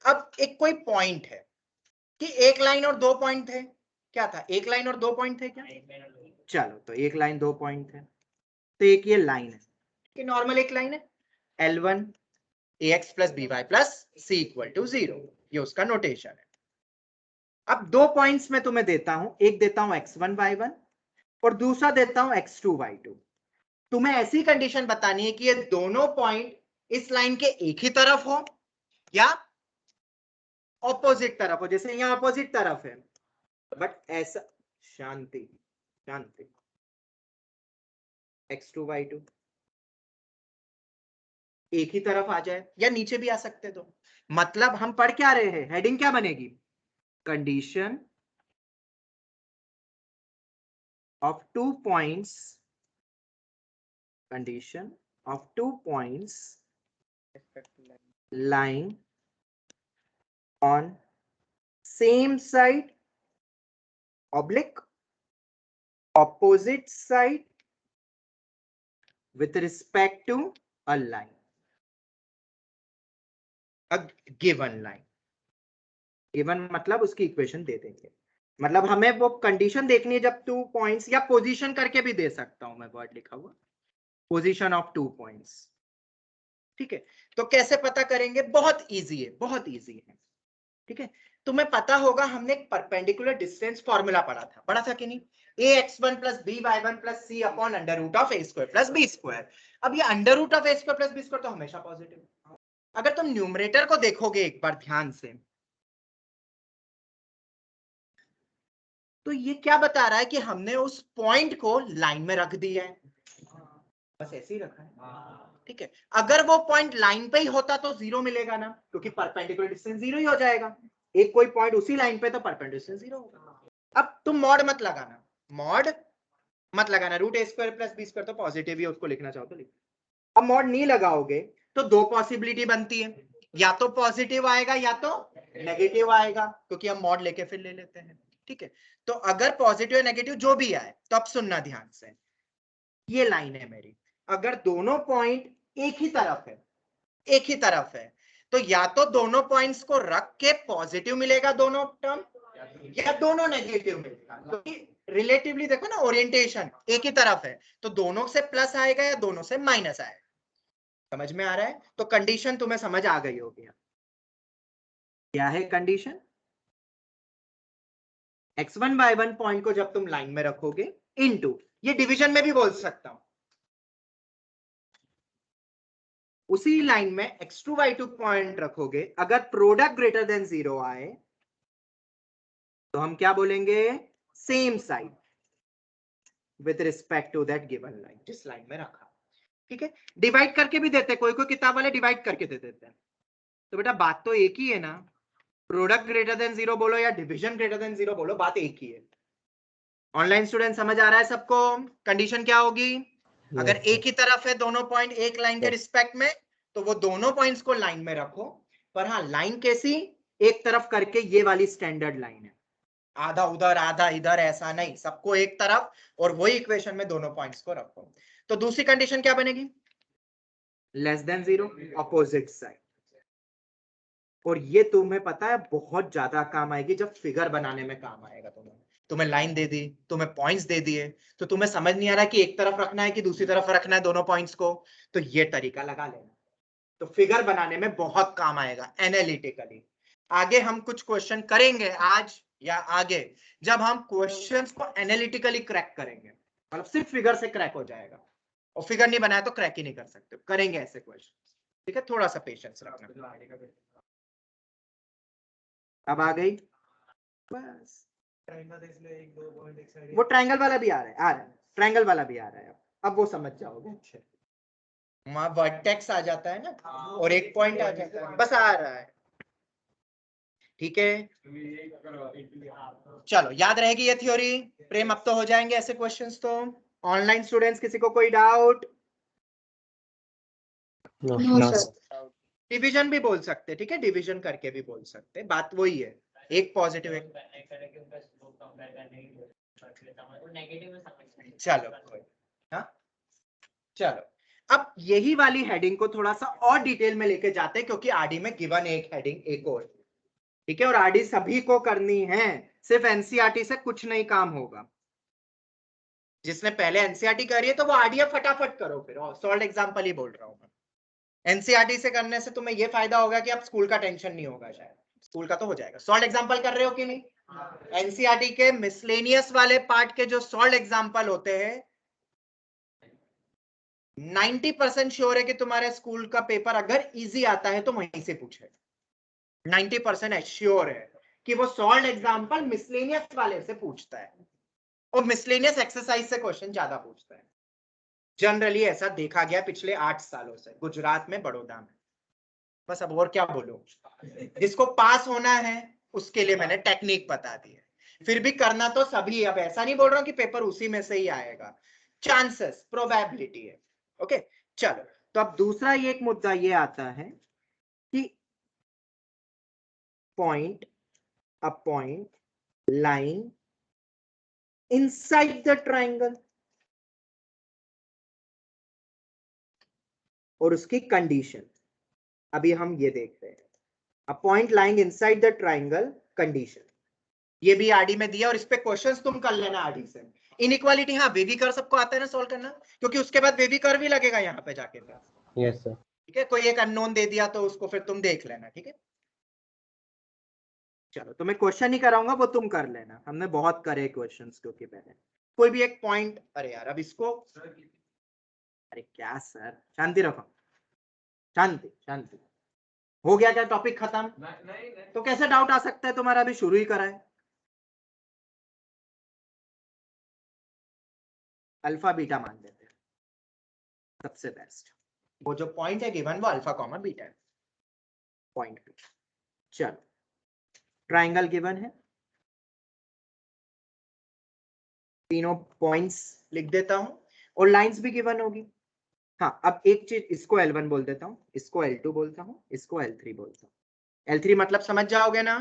अब एक कोई पॉइंट है कि 1 लाइन और 2 पॉइंट थे। क्या था? 1 लाइन और 2 पॉइंट थे क्या? चलो, तो 1 लाइन 2 पॉइंट थे, तो एक ये लाइन है कि नॉर्मल एक लाइन है, L1 ax plus by plus c equal to 0, ये उसका नोटेशन है। अब 2 पॉइंट्स में तुम्हें देता हूं, एक देता हूं x1 y1 और दूसरा देता हूं x2 y2। तुम्हें ऐसी कंडीशन बतानी है कि ये दोनों पॉइंट इस लाइन के एक ही तरफ हो या ऑपोजिट तरफ हो। जैसे यहां ऑपोजिट तरफ है, बट ऐसा, शांति शांति, x2 y2 एक ही तरफ आ जाए या नीचे भी आ सकते। तो मतलब हम पढ़ क्या रहे हैं, हेडिंग क्या बनेगी? Condition of 2 points, condition of 2 points lying on same side oblique opposite side with respect to a line, a given line। given मतलब उसकी इक्वेशन दे देंगे, मतलब हमें वो कंडीशन देखनी है जब 2 पॉइंट्स, या पोजीशन करके भी दे सकता हूं मैं, वर्ड लिखा हुआ पोजीशन ऑफ 2 पॉइंट्स। ठीक है, तो कैसे पता करेंगे? बहुत इजी है, बहुत इजी है। ठीक है, तुम्हें पता होगा हमने एक परपेंडिकुलर डिस्टेंस फॉर्मूला पढ़ा था कि नहीं? ax1 plus by1 plus c upon under root of a square plus b square. अब ये under root of a square plus b square तो हमेशा पॉजिटिव। अगर तुम न्यूमरेटर को देखोगे एक बार ध्यान से, तो ये क्या बता रहा है कि हमने उस पॉइंट को लाइन में रख दिया है, बस ऐसे ही रखा है। ठीक है, अगर वो पॉइंट लाइन पे ही होता तो 0 मिलेगा ना, क्योंकि परपेंडिकुलर डिस्टेंस 0 ही हो जाएगा। एक कोई पॉइंट उसी लाइन पे तो परपेंडिकुलर डिस्टेंस 0 होगा। अब तुम मॉड मत लगाना, मॉड मत लगाना, root a square plus b square तो पॉजिटिव ही, उसको लिखना चाहो तो लिखो। अब मॉड नहीं लगाओगे तो 2 पॉसिबिलिटी बनती है, या तो पॉजिटिव आएगा या तो नेगेटिव आएगा, क्योंकि हम मॉड लेके फिर ले लेते हैं। ठीक है, तो अगर पॉजिटिव या नेगेटिव जो भी आए, तो अब सुनना ध्यान से, ये लाइन है मेरी, अगर दोनों पॉइंट एक ही तरफ है, एक ही तरफ है, तो या तो दोनों पॉइंट्स को रख के पॉजिटिव मिलेगा दोनों टर्म, या दोनों नेगेटिव मिलेगा। क्योंकि रिलेटिवली देखो ना, ओरिएंटेशन एक ही तरफ है, तो दोनों से प्लस आएगा या दोनों से माइनस आएगा। समझ में आ रहा है? तो कंडीशन तुम्हें समझ आ गई होगी। क्या है कंडीशन? x1 y1 पॉइंट को जब तुम लाइन में रखोगे इनटू, ये डिवीजन में भी बोल सकता हूं, उसी लाइन में x2 y2 पॉइंट रखोगे, अगर प्रोडक्ट ग्रेटर देन 0 आए तो हम क्या बोलेंगे? Same side with respect to that given line, जिस लाइन में रखा। ठीक है, डिवाइड करके भी देते, कोई कोई किताब वाले डिवाइड करके दे देते हैं। तो बेटा बात तो एक ही है ना, प्रोडक्ट ग्रेटर देन 0 बोलो या डिवीजन ग्रेटर देन 0 बोलो, बात एक ही है। ऑनलाइन स्टूडेंट समझ आ रहा है सबको? कंडीशन क्या होगी? अगर एक ही तरफ है दोनों पॉइंट एक लाइन के रिस्पेक्ट में, तो वो दोनों पॉइंट्स को लाइन में रखो। पर हाँ, लाइन कैसी? एक तरफ करके, ये वाली स्टैंडर्ड लाइन है, आधा उधर आधा इधर ऐसा नहीं, सबको एक तरफ, और वही इक्वेशन में दोनों पॉइंट्स को रखो। तो दूसरी कंडीशन क्या बनेगी? Less than 0, opposite side. और ये तुम्हें पता है बहुत ज्यादा काम आएगी, जब फिगर बनाने में काम आएगा। तुम्हें लाइन दे दी, तुम्हें पॉइंट्स दे दिए, तो तुम्हें समझ नहीं आ रहा कि एक तरफ रखना है कि दूसरी तरफ रखना है दोनों पॉइंट्स को, तो ये तरीका लगा लेना। तो फिगर बनाने में बहुत काम आएगा एनालिटिकली। आगे हम कुछ क्वेश्चन करेंगे आज या आगे, जब हम क्वेश्चंस को एनालिटिकली क्रैक करेंगे, मतलब सिर्फ फिगर से क्रैक हो जाएगा, और फिगर नहीं बनाया तो क्रैक ही नहीं कर सकते। करेंगे ऐसे क्वेश्चन, ठीक है? थोड़ा सा पेशेंस रखना। अब आ गई बस, वो ट्रायंगल वाला भी आ रहा है, ट्रायंगल वाला भी आ रहा है। अब वो समझ जाओगे अच्छे। वहां वर्टेक्स आ जाता है ना, और एक पॉइंट आ जाता है, बस आ रहा है। ठीक है, चलो याद रहेगी ये थ्योरी। प्रेम, अब तो हो जाएंगे ऐसे क्वेश्चंस। तो ऑनलाइन स्टूडेंट्स, किसी को कोई डाउट? No sir. डिवीजन भी बोल सकते, ठीक है, डिवीजन करके भी बोल सकते, बात वही है, एक पॉजिटिव एक। चलो हाँ, चलो अब यही वाली हेडिंग को थोड़ा सा और डिटेल में लेके जाते हैं, क्योंकि आरडी में गिवन एक हेडिंग एक और, ठीक है, और आरडी सभी को करनी है, सिर्फ एनसीईआरटी से कुछ नहीं काम होगा। जिसने पहले एनसीईआरटी करी है तो वो आरडी फटाफट करो, फिर सॉल्व एग्जांपल ही बोल रहा हूं मैं। एनसीईआरटी से करने से तुम्हें ये फायदा होगा कि अब स्कूल का टेंशन नहीं होगा, शायद स्कूल का तो हो जाएगा। सॉल्व एग्जांपल कर रहे हो कि नहीं? एनसीईआरटी के मिसलेनियस वाले पार्ट के जो सॉल्व एग्जांपल होते हैं, 90% श्योर है कि तुम्हारे स्कूल का पेपर अगर इजी आता है तो वहीं से पूछे। 90% श्योर है कि वो सॉल्व एग्जांपल मिसलेनियस वाले से पूछता है, और मिसलेनियस एक्सरसाइज से क्वेश्चन ज्यादा पूछता है। जनरली ऐसा देखा गया पिछले 8 सालों से गुजरात में, बड़ौदा में। बस अब और क्या बोलूं, जिसको पास होना है उसके लिए मैंने टेक्निक बता दी है। फिर भी करना तो सभी, अब ऐसा नहीं बोल रहा हूं कि पेपर उसी में से ही आएगा, चांसेस, प्रोबेबिलिटी है। ओके, चलो तो अब दूसरा ये एक मुद्दा ये आता है कि point, a point, line inside the triangle, और उसकी कंडीशन। अभी हम ये देख रहे हैं, a point lying inside the triangle, condition. ये भी आरडी में दिया, और इस पे क्वेश्चंस तुम कर लेना आरडी से। इनइक्वालिटी, हाँ बेबी कर्व सबको आता है ना सॉल्व करना, क्योंकि उसके बाद बेबी कर्व भी लगेगा यहाँ पे जाके। Yes sir. ठीक है, कोई एक अननोन दे दिया तो उसको फिर तुम देख लेना, ठीक है। चलो तो मैं क्वेश्चन नहीं कराऊंगा, वो तुम कर लेना, हमने बहुत करे क्वेश्चंस। क्योंकि पहले कोई भी एक पॉइंट, अरे यार अब इसको, अरे क्या सर, शांति रखो, शांति शांति। हो गया क्या टॉपिक खत्म? तो कैसे डाउट आ सकता है तुम्हारा? अभी शुरू ही करा है। अल्फा बीटा मान देते हैं सबसे बेस्ट। वो जो पॉइंट है गिवन वो अल्फा कॉमा बीटा है, पॉइंट पे। चलो ट्राइंगल गिवन है, तीनों पॉइंट्स लिख देता हूं, और लाइंस भी गिवन होगी। हाँ, अब एक चीज, इसको L1 बोल देता हूं, इसको L2 बोलता हूं, इसको L3 बोलता हूं। L3 मतलब समझ जाओगे ना,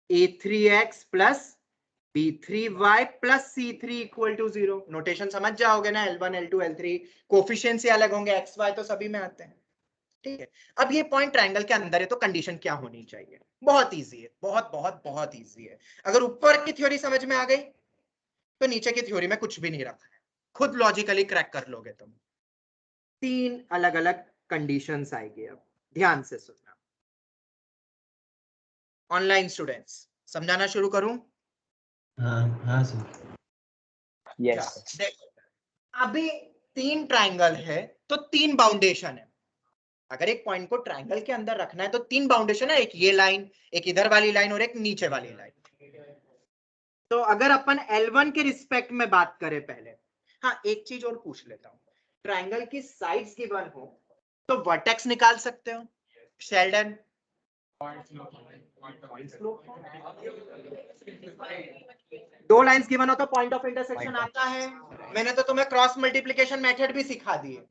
A3x plus B3y plus C3 equal to 0। Notation समझ जाओगे ना, L1 L2 L3, कोफिशिएंट से अलग होंगे, x y तो सभी में आते हैं। ठीक है, अब ये पॉइंट ट्रायंगल के अंदर है, तो कंडीशन क्या होनी चाहिए? बहुत इजी है, बहुत बहुत बहुत इजी है। अगर ऊपर की थ्योरी समझ में आ गई तो नीचे की थ्योरी में कुछ भी नहीं रखा है, खुद लॉजिकली क्रैक कर लोगे तुम। 3 अलग अलग कंडीशंस आएगी। अब ध्यान से सुनना। ऑनलाइन स्टूडेंट्स, समझाना शुरू करूं? हाँ सर। यस। देखो, अभी 3 ट्रायंगल है तो 3 बाउंडेशन है। अगर एक पॉइंट को ट्रायंगल के अंदर रखना है तो 3 बाउंडेशन है, एक ये लाइन, एक इधर वाली लाइन, और एक नीचे वाली लाइन। तो अगर अपन L1 के रिस्पेक्ट में बात करें पहले, हाँ एक चीज और पूछ लेता हूँ, ट्रायंगल की साइड्स गिवन हो तो वर्टेक्स निकाल सकते हो शेल्डन? दो लाइंस गिवन हो तो पॉइंट ऑफ इंटरसेक्शन आता है। मैंने तो तुम्हें क्रॉस मल्टीप्लिकेशन मेथड भी सिखा दिए।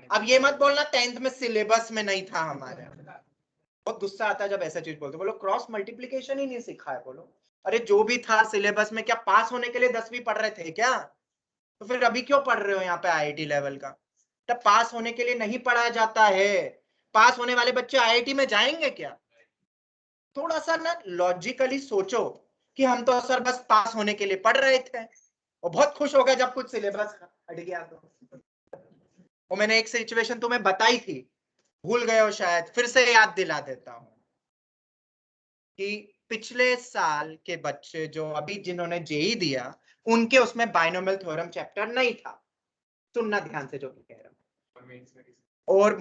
अब ये मत बोलना 10th में सिलेबस में नहीं था हमारे। बहुत गुस्सा आता है जब ऐसा चीज बोलते, बोलो क्रॉस मल्टीप्लिकेशन ही नहीं सिखा है। बोलो अरे जो भी था सिलेबस में, क्या पास होने के लिए 10वीं पढ़ रहे थे क्या? तो फिर अभी क्यों पढ़ रहे हो यहाँ पे IIT लेवल का? तब पास होने के लिए नहीं पढ़ाया जाता है। पास होने वाले बच्चे IIT में जाएंगे क्या? थोड़ा सा ना लॉजिकली सोचो कि हम तो सर बस पास होने के लिए पढ़ रहे थे, और बहुत खुश हो गए जब कुछ सिलेबस हट गया तो। और मैंने एक सिचुएशन तुम्हें बताई थी, भूल गए हो शायद, फिर से याद दिला देता हूं कि पिछले साल के बच्चे जो अभी जिन्होंने जेई दिया, उनके उसमें बाइनोमियल थ्योरम चैप्टर नहीं था। सुनना ध्यान से जो भी कह रहा हूं। और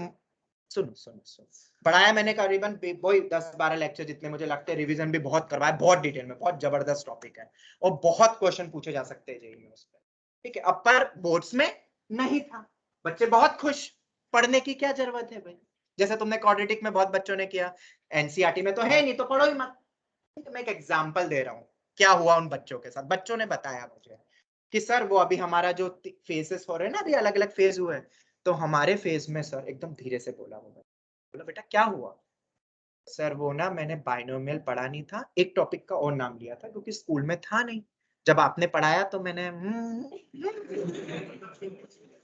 सुनो पढ़ाया मैंने करीबन वही 10-12 लेक्चर जितने मुझे लगते हैं, रिवीजन भी बहुत करवाया, बहुत डिटेल में, बहुत जबरदस्त टॉपिक है और बहुत क्वेश्चन पूछे जा सकते हैं जेईई में उस पर। ठीक है, अब पर बोर्ड्स में नहीं था, बच्चे बहुत खुश, पढ़ने की क्या जरूरत है भाई? जैसे तुमने क्वाड्रेटिक में बहुत बच्चों ने किया, एनसीईआरटी में तो है नहीं तो पढ़ो ही मत। मैं एक एग्जांपल दे रहा हूँ क्या हुआ उन बच्चों के साथ। बच्चों ने बताया मुझे कि सर वो अभी हमारा जो फेजेस हो रहे हैं ना, अभी अलग अलग फेज हुए, तो हमारे फेज में सर एकदम धीरे से बोला, वो बोला बेटा क्या हुआ? सर वो ना मैंने बाइनोमियल पढ़ा नहीं था, एक टॉपिक का और नाम लिया था क्योंकि स्कूल में था नहीं, जब आपने पढ़ाया तो मैंने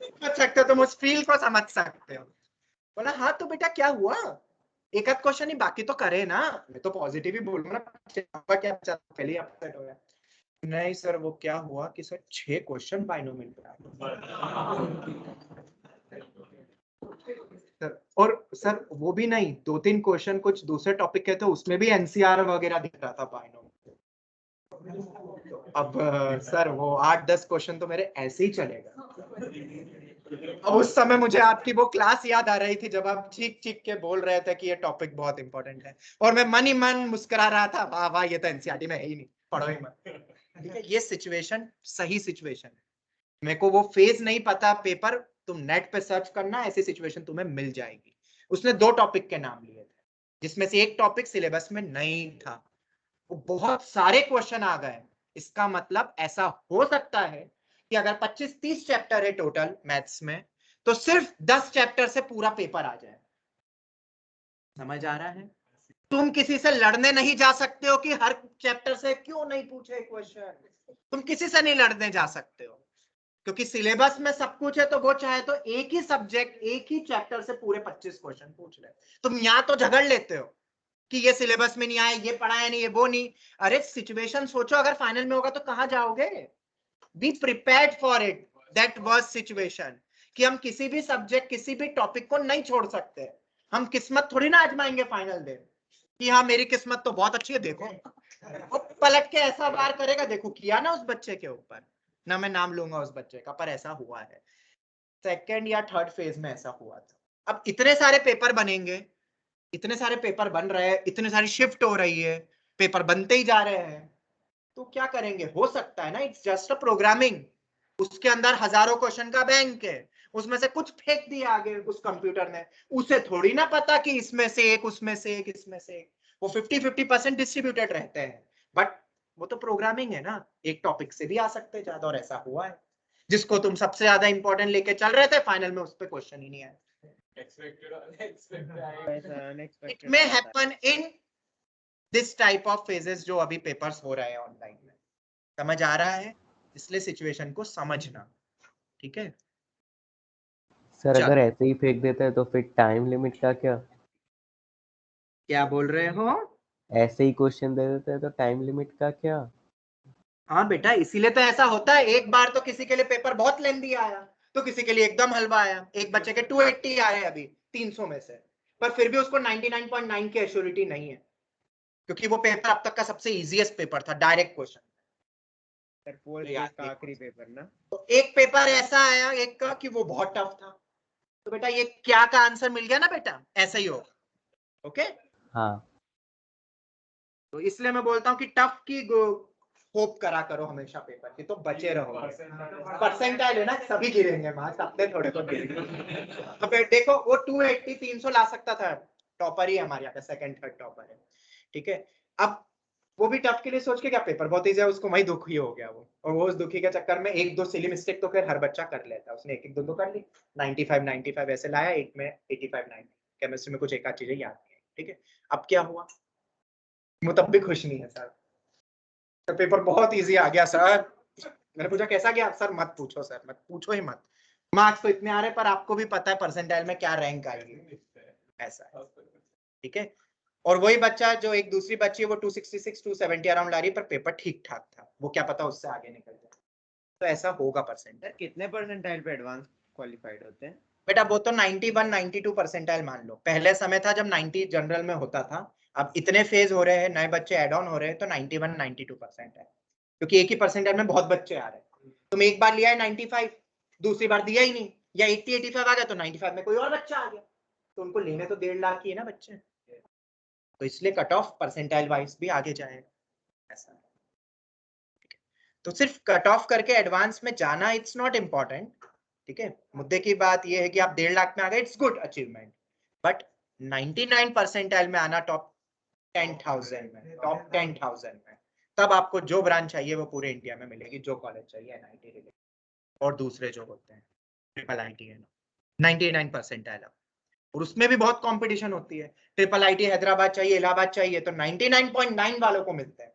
समझ सकते हो, तुम उस फील को समझ सकते हो। बोला हाँ तो बेटा क्या हुआ, एक आध क्वेश्चन ही बाकी तो करे ना। मैं तो पॉजिटिव ही बोलूंगा ना, क्या पहले अपसेट हो गया। नहीं सर वो क्या हुआ कि सर 6 क्वेश्चन बाइनोमियल पे सर, और सर वो भी नहीं, 2-3 क्वेश्चन कुछ दूसरे टॉपिक के थे, उसमें भी एनसीआर वगैरह दिख रहा था बाइनोमियल। तो अब सर वो 8-10 क्वेश्चन तो मेरे ऐसे ही चलेगा। अब उस समय मुझे आपकी वो क्लास याद आ रही थी जब आप चीख चीख के बोल रहे थे कि ये टॉपिक बहुत इंपॉर्टेंट है, और मैं मन ही मन मुस्कुरा रहा था, वाह वाह ये तो एनसीईआरटी में है ही नहीं, पढ़ो ही मत। ठीक है, ये सिचुएशन सही सिचुएशन है। मेरे को वो फेज नहीं पता, पेपर तुम नेट पे सर्च करना, ऐसी सिचुएशन तुम्हें मिल जाएगी। उसने 2 टॉपिक के नाम लिए थे, जिसमें से एक टॉपिक सिलेबस में नहीं था, वो बहुत सारे क्वेश्चन आ गए। इसका मतलब ऐसा हो सकता है कि अगर 25-30 चैप्टर है टोटल मैथ्स में, तो सिर्फ 10 चैप्टर से पूरा पेपर आ जाए। समझ आ रहा है? तुम किसी से लड़ने नहीं जा सकते हो कि हर चैप्टर से क्यों नहीं पूछे क्वेश्चन, तुम किसी से नहीं लड़ने जा सकते हो, क्योंकि सिलेबस में सब कुछ है, तो वो चाहे तो एक ही सब्जेक्ट एक ही चैप्टर से पूरे 25 क्वेश्चन पूछ ले। तुम यहाँ तो झगड़ लेते हो कि ये सिलेबस में नहीं आया, ये पढ़ाया नहीं, ये वो नहीं। अरे सिचुएशन सोचो, अगर फाइनल में होगा तो कहां जाओगे? Be prepared for it, that was situation, कि हम किसी भी सब्जेक्ट किसी भी टॉपिक को नहीं छोड़ सकते। हम किस्मत थोड़ी ना आजमाएंगे फाइनल डे कि हाँ मेरी किस्मत तो बहुत अच्छी है, देखो वो पलट के ऐसा वार करेगा, देखो किया ना उस बच्चे के ऊपर, ना मैं नाम लूंगा उस बच्चे का, पर ऐसा हुआ है। सेकेंड या थर्ड फेज में ऐसा हुआ था। अब इतने सारे पेपर बनेंगे, इतने सारे पेपर बन रहे हैं, इतने सारी शिफ्ट हो रही है, पेपर बनते ही जा रहे हैं, तो क्या करेंगे? हो सकता है ना, इट्स जस्ट अ प्रोग्रामिंग, उसके अंदर हजारों क्वेश्चन का बैंक है, उसमें से कुछ फेंक दिया आगे उस कंप्यूटर ने, उसे थोड़ी ना पता कि इसमें से एक, उसमें से एक, इसमें से एक। वो 50-50% डिस्ट्रीब्यूटेड रहते हैं, बट वो तो प्रोग्रामिंग है ना, एक टॉपिक से भी आ सकते हैं ज्यादा, और ऐसा हुआ है। जिसको तुम सबसे ज्यादा इंपॉर्टेंट लेके चल रहे थे, फाइनल में उस पर क्वेश्चन ही नहीं आया। It may happen in this type of phases जो अभी पेपर्स हो रहे हैं ऑनलाइन में। समझ आ रहा है? इसलिए सिचुएशन को समझना, ठीक है? सर चलो। अगर ऐसे ही फेंक देते हैं तो फिर टाइम लिमिट का क्या? क्या बोल रहे हो? ऐसे ही क्वेश्चन दे देते हैं तो टाइम लिमिट का क्या? हाँ बेटा, इसीलिए तो ऐसा होता है। एक बार तो किसी के लिए पेपर बहुत लेंदी आया, तो किसी के लिए एकदम हलवा आया। एक बच्चे के 280 आए अभी 300 में से, पर फिर भी उसको 99.9 की एश्योरिटी नहीं है, क्योंकि वो पेपर अब तक का सबसे इजीएस्ट पेपर था, डायरेक्ट क्वेश्चन। आखिरी पेपर ना, तो एक पेपर ऐसा आया एक का कि वो बहुत टफ था, तो बेटा ये क्या का आंसर मिल गया ना बेटा, ऐसा ही होगा। ओके, हाँ तो इसलिए मैं बोलता हूँ कि टफ की होप करा करो हमेशा पेपर की, तो बचे रहो। परसेंटाइल है ना, सभी गिरेंगे मार्क्स, अपने थोड़े को गिरेंगे। अब देखो वो 280 300 ला सकता था, टॉपर ही हमारे यहाँ का, सेकंड थर्ड टॉपर है, ठीक है। अब वो भी टफ के लिए सोच के क्या पेपर बहुत ईजी है, उसको वही दुखी हो गया वो, और वो उस दुखी के चक्कर में एक दो सिली मिस्टेक तो फिर हर बच्चा कर लेता है, उसने एक एक दो दो कर ली, 95 ऐसे लाया, 8 में 85 9, केमिस्ट्री में कुछ एक आध चीजें याद नहीं है, ठीक है। अब क्या हुआ, वो तब भी खुश नहीं है सर, तो पेपर बहुत इजी आ गया सर। मैंने पूछा कैसा गया सर, मत पूछो सर, मत पूछो ही मत, मार्क्स तो इतने आ रहे पर आपको भी पता है परसेंटाइल में क्या रैंक आएगी, ऐसा है, ठीक है। और वही बच्चा जो एक दूसरी बच्ची है वो 266 270 अराउंड ला रही है, पर पेपर ठीक ठाक था, वो क्या पता उससे आगे निकल जाए, तो ऐसा होगा परसेंटाइल। सर कितने परसेंटाइल पे एडवांस क्वालिफाइड होते हैं? बेटा वो तो 91 92 परसेंटाइल मान लो, पहले समय था जब 90 जनरल में होता था, अब इतने फेज हो रहे हैं, नए बच्चे एड ऑन हो रहे हैं, तो 91 92 परसेंटाइल, क्योंकि एक ही परसेंटाइल में बहुत बच्चे आ रहे हैं। तुम एक बार लिया है 95, दूसरी बार दिया ही नहीं, या 80 85 आ गया, तो 95 में कोई और बच्चा आ गया, तो उनको लेने तो 1.5 लाख ही है ना बच्चे, तो इसलिए कट ऑफ परसेंटाइल वाइज भी आगे जाएगा, ऐसा है। तो सिर्फ कट ऑफ करके एडवांस में जाना इट्स नॉट इम्पोर्टेंट, ठीक है। मुद्दे की बात यह है कि आप 1.5 लाख में आ गए, it's good achievement, but 99 percentile में आना टॉप 10,000 में, टॉप 10,000 में, तब आपको जो ब्रांच चाहिए वो पूरे इंडिया में मिलेगी, जो कॉलेज चाहिए, NIT रिलेटेड और दूसरे जो होते हैं ट्रिपल IIT है 99 परसेंटाइल, और उसमें भी बहुत कंपटीशन होती है। ट्रिपल IIT हैदराबाद चाहिए, इलाहाबाद चाहिए, तो 99.9 वालों को मिलते हैं,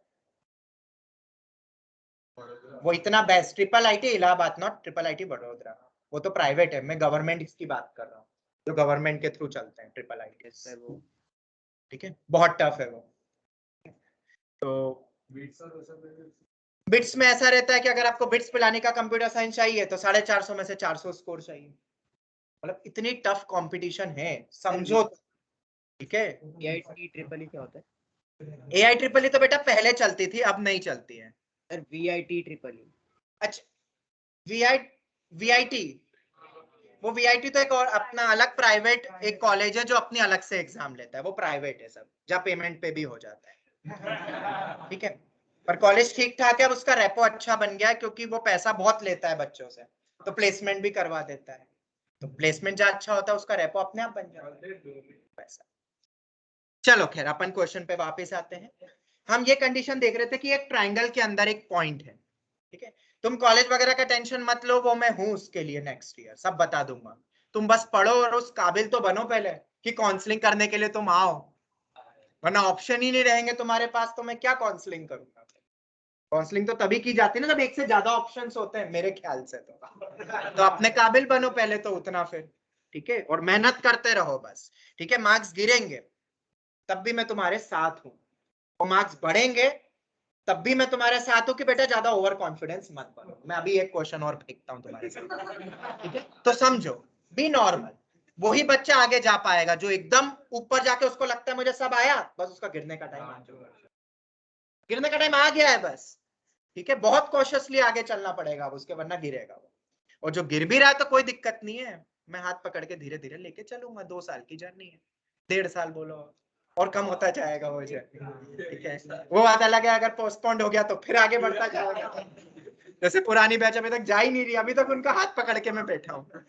वो इतना best. Triple IIT Allahabad, not triple IIT Baroda, वो तो प्राइवेट है, मैं गवर्नमेंट की बात कर रहा हूँ, जो गवर्नमेंट के थ्रू चलते हैं ट्रिपल IIT, सर वो ठीक है, बहुत टफ है वो। तो बिट्स में ऐसा रहता है कि अगर आपको बिट्स पिलाने का कंप्यूटर साइंस चाहिए तो 450 में से 400 स्कोर चाहिए, मतलब इतनी टफ कंपटीशन है, समझो, ठीक है। AIT ट्रिपल ई क्या होता है? AI ट्रिपल ई तो बेटा पहले चलती थी, अब नहीं चलती है। Sir VIT triple E. अच्छा, VIT, वो VIT तो एक और अपना अलग प्राइवेट एक कॉलेज है जो अपनी अलग से एग्जाम लेता है, वो प्राइवेट है सब, जहाँ पेमेंट पे भी हो जाता है, ठीक है। पर कॉलेज ठीक ठाक है, अब उसका रेपो अच्छा बन गया है, क्योंकि वो पैसा बहुत लेता है बच्चों से, तो प्लेसमेंट भी करवा देता है, तो प्लेसमेंट जहाँ अच्छा होता है उसका रेपो अपने आप बन जाता है पैसा। चलो खैर, अपन क्वेश्चन पे वापस आते हैं। हम ये कंडीशन देख रहे थे कि एक ट्राइंगल के अंदर एक पॉइंट है, ठीक है। तुम कॉलेज वगैरह का टेंशन मत लो, वो मैं हूं उसके लिए, नेक्स्ट ईयर सब बता दूंगा, तुम बस पढ़ो और उस काबिल तो बनो पहले कि काउंसलिंग करने के लिए तुम आओ, वरना ऑप्शन ही नहीं रहेंगे तुम्हारे पास, तो मैं क्या काउंसलिंग करूंगा। काउंसलिंग तो तभी की जाती है ना जब एक से ज्यादा ऑप्शंस होते हैं, मेरे ख्याल से तो अपने काबिल बनो पहले, तो उतना फिर, ठीक है, और मेहनत करते रहो बस, ठीक है। मार्क्स गिरेंगे तब भी मैं तुम्हारे साथ हूं, और मार्क्स बढ़ेंगे तब भी मैं तुम्हारे साथ हूं कि बेटा ज्यादा ओवर कॉन्फिडेंस मत बनो। मैं अभी एक क्वेश्चन और फेंकता हूं तुम्हारे साथ, ठीक है, तो समझो, बी नॉर्मल, वही बच्चा आगे जा पाएगा जो एकदम ऊपर जाके उसको लगता है मुझे सब आया, बस उसका गिरने का टाइम आ चुका है, गिरने का टाइम आ गया है बस, ठीक है। बहुत कॉशियसली आगे चलना पड़ेगा अब उसके, वरना गिरेगा वो, और जो गिर भी रहा है तो कोई दिक्कत नहीं है, मैं हाथ पकड़ के धीरे धीरे लेके चलूंगा, 2 साल की जर्नी है, 1.5 साल बोलो, और कम होता जाएगा वो जर्नी, ठीक है। वो बात अलग है अगर पोस्टपोन्ड हो गया तो फिर आगे बढ़ता जाएगा, जैसे पुरानी बैच अभी तक जा ही नहीं रही, अभी तक उनका हाथ पकड़ के मैं बैठा हूँ,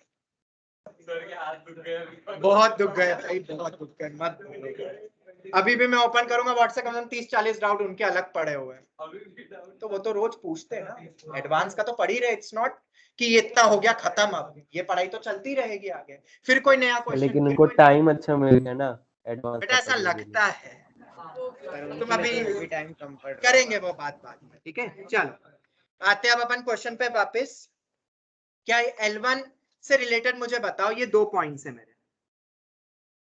बहुत दुख गए भाई, बहुत दुख गए, मत बोलो। अभी भी मैं ओपन करूंगा व्हाट्सएप, कम से कम 30-40 डाउट उनके अलग पड़े हुए हैं, तो वो तो रोज पूछते हैं ना, एडवांस का तो पढ़ ही रहे, इट्स नॉट कि ये इतना हो गया खत्म, अब ये पढ़ाई तो चलती रहेगी आगे, फिर कोई नया क्वेश्चन, लेकिन उनको टाइम अच्छा मिल गया ना एडवांस बेटा का ऐसा पढ़ने के लिए। लगता है, सर तुम उनके अभी लिए तो वो भी टाइम कम पड़ रहा करेंगे होगा। वो बात बाद में, ठीक है। चलो आते हैं अब अपन क्वेश्चन पे वापस। क्या L1 से रिलेटेड मुझे बताओ, ये 2 पॉइंट्स है मेरे,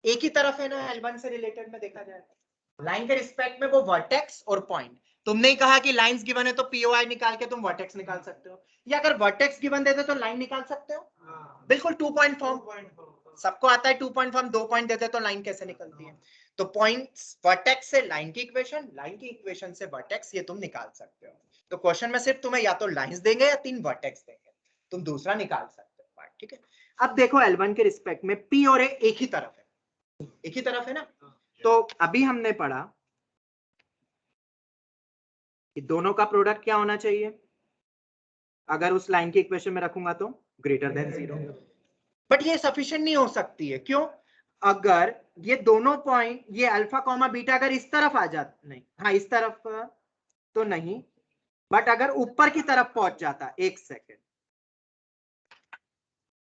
एक ही तरफ है ना L1 से रिलेटेड में देखा जाए, लाइन के रिस्पेक्ट में वो वर्टेक्स और पॉइंट। तुमने ही कहा कि लाइंस गिवन है तो POI निकाल के तुम वर्टेक्स निकाल सकते हो, या अगर वर्टेक्स गिवन देते तो लाइन निकाल सकते हो, बिल्कुल 2 पॉइंट फॉर्म सबको आता है, 2 पॉइंट फॉर्म, 2 पॉइंट देते तो लाइन कैसे निकलती है, तो पॉइंट्स वर्टेक्स से लाइन की इक्वेशन, लाइन की इक्वेशन से वर्टेक्स, ये तुम निकाल सकते हो। तो क्वेश्चन में सिर्फ तुम्हें या तो लाइंस देंगे या 3 वर्टेक्स देंगे, तुम दूसरा निकाल सकते हो, ठीक है। अब देखो L1 के रिस्पेक्ट में P और A एक ही तरफ है, एक ही तरफ है ना, तो अभी हमने पढ़ा कि दोनों का प्रोडक्ट क्या होना चाहिए अगर उस लाइन की इक्वेशन में रखूंगा तो ग्रेटर देन 0। बट ये सफिशिएंट नहीं हो सकती है, क्यों? अगर ये दोनों पॉइंट, ये अल्फा कॉमा बीटा अगर इस तरफ आ जाता, नहीं, हाँ इस तरफ तो नहीं, बट अगर ऊपर की तरफ पहुंच जाता, एक सेकेंड,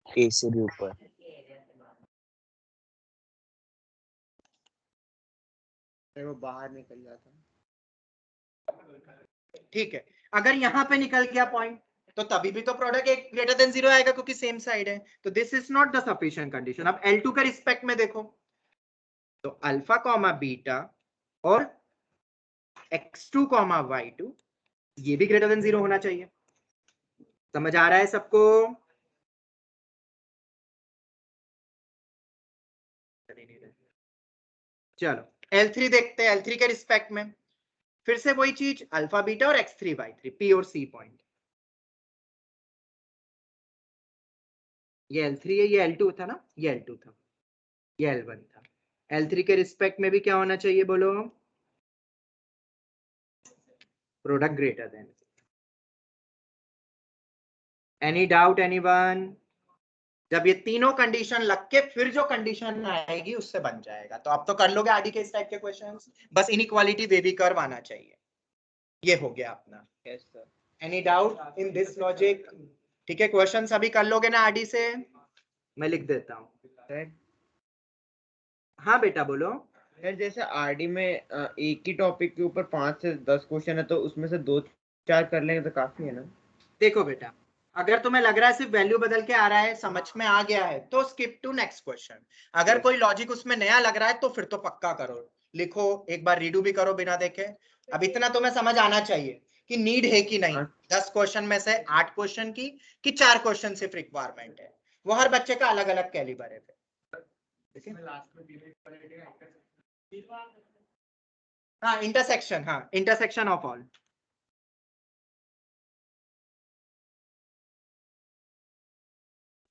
ए से भी ऊपर। वो बाहर निकल जाता। ठीक है, अगर यहां पे निकल गया पॉइंट तो तभी भी तो प्रोडक्ट एक ग्रेटर देन 0 आएगा क्योंकि सेम साइड है। तो this is not the sufficient condition. अब L2 के रिस्पेक्ट में देखो तो अल्फा कॉमा बीटा और x2 कॉमा y2 ये भी ग्रेटर देन 0 होना चाहिए। समझ आ रहा है सबको? चलो L3 देखते हैं। L3 के रिस्पेक्ट में फिर से वही चीज, अल्फा बीटा और x3 y3 P और C पॉइंट। ये L3 है, ये L2 था ना, ये L2 था, ये L1 था। L3 के रिस्पेक्ट में भी क्या होना चाहिए बोलो? Product greater than. Any doubt anyone? जब ये तीनों कंडीशन लग के फिर जो कंडीशन आएगी उससे बन जाएगा। तो आप तो कर लोगे आरडी के इस टाइप के क्वेश्चंस, बस इनइक्वालिटी वे भी कर्व आना चाहिए। ये हो गया अपना। Yes sir. Any doubt in this logic? ठीक है, क्वेश्चन अभी कर लोगे ना आरडी से? मैं लिख देता हूँ। सर हाँ बेटा बोलो। सर जैसे आरडी में एक ही टॉपिक के ऊपर 5 से 10 क्वेश्चन है तो उसमें से 2-4 कर लेंगे तो काफी है ना? देखो बेटा, अगर तुम्हें लग रहा है सिर्फ वैल्यू बदल के आ रहा है, समझ में आ गया है, तो स्किप टू नेक्स्ट क्वेश्चन। अगर कोई लॉजिक उसमें नया लग रहा है तो फिर तो पक्का करो, लिखो, एक बार रीडू भी करो बिना देखे। अब इतना तुम्हें समझ आना चाहिए कि नीड है कि नहीं। 10 क्वेश्चन में से 8 क्वेश्चन की कि 4 क्वेश्चन सिर्फ रिक्वायरमेंट है, वो हर बच्चे का अलग अलग कैलिबर है। हाँ इंटरसेक्शन, हाँ इंटरसेक्शन ऑफ ऑल।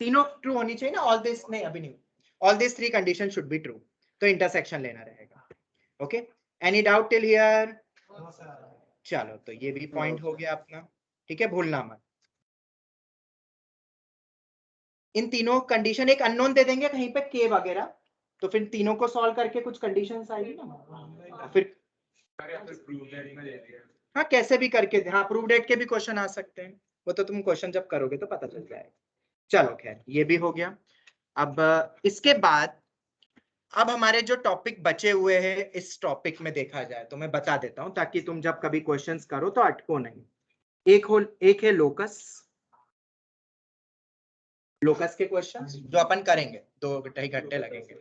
तीनों ट्रू होनी चाहिए ना, ऑल दिस नहीं, अभी नहीं, all this 3 condition should be true, तो इंटरसेक्शन लेना रहेगा। Okay, any doubt till here? चलो तो ये भी पॉइंट हो गया अपना, ठीक है, भूलना मत। इन तीनों कंडीशन एक अननोन दे देंगे कहीं पे के वगैरह, तो फिर तीनों को सॉल्व करके कुछ कंडीशंस आएगी ना, फिर हाँ कैसे भी करके, हाँ प्रूव डेट के भी क्वेश्चन आ सकते हैं, वो तो तुम क्वेश्चन जब करोगे तो पता चल जाएगा। चलो खैर ये भी हो गया। अब इसके बाद अब हमारे जो टॉपिक बचे हुए हैं इस टॉपिक में देखा जाए तो मैं बता देता हूं ताकि तुम जब कभी क्वेश्चंस करो तो अटको नहीं। एक है लोकस, लोकस के क्वेश्चंस जो अपन करेंगे, 2-2.5 घंटे लगेंगे।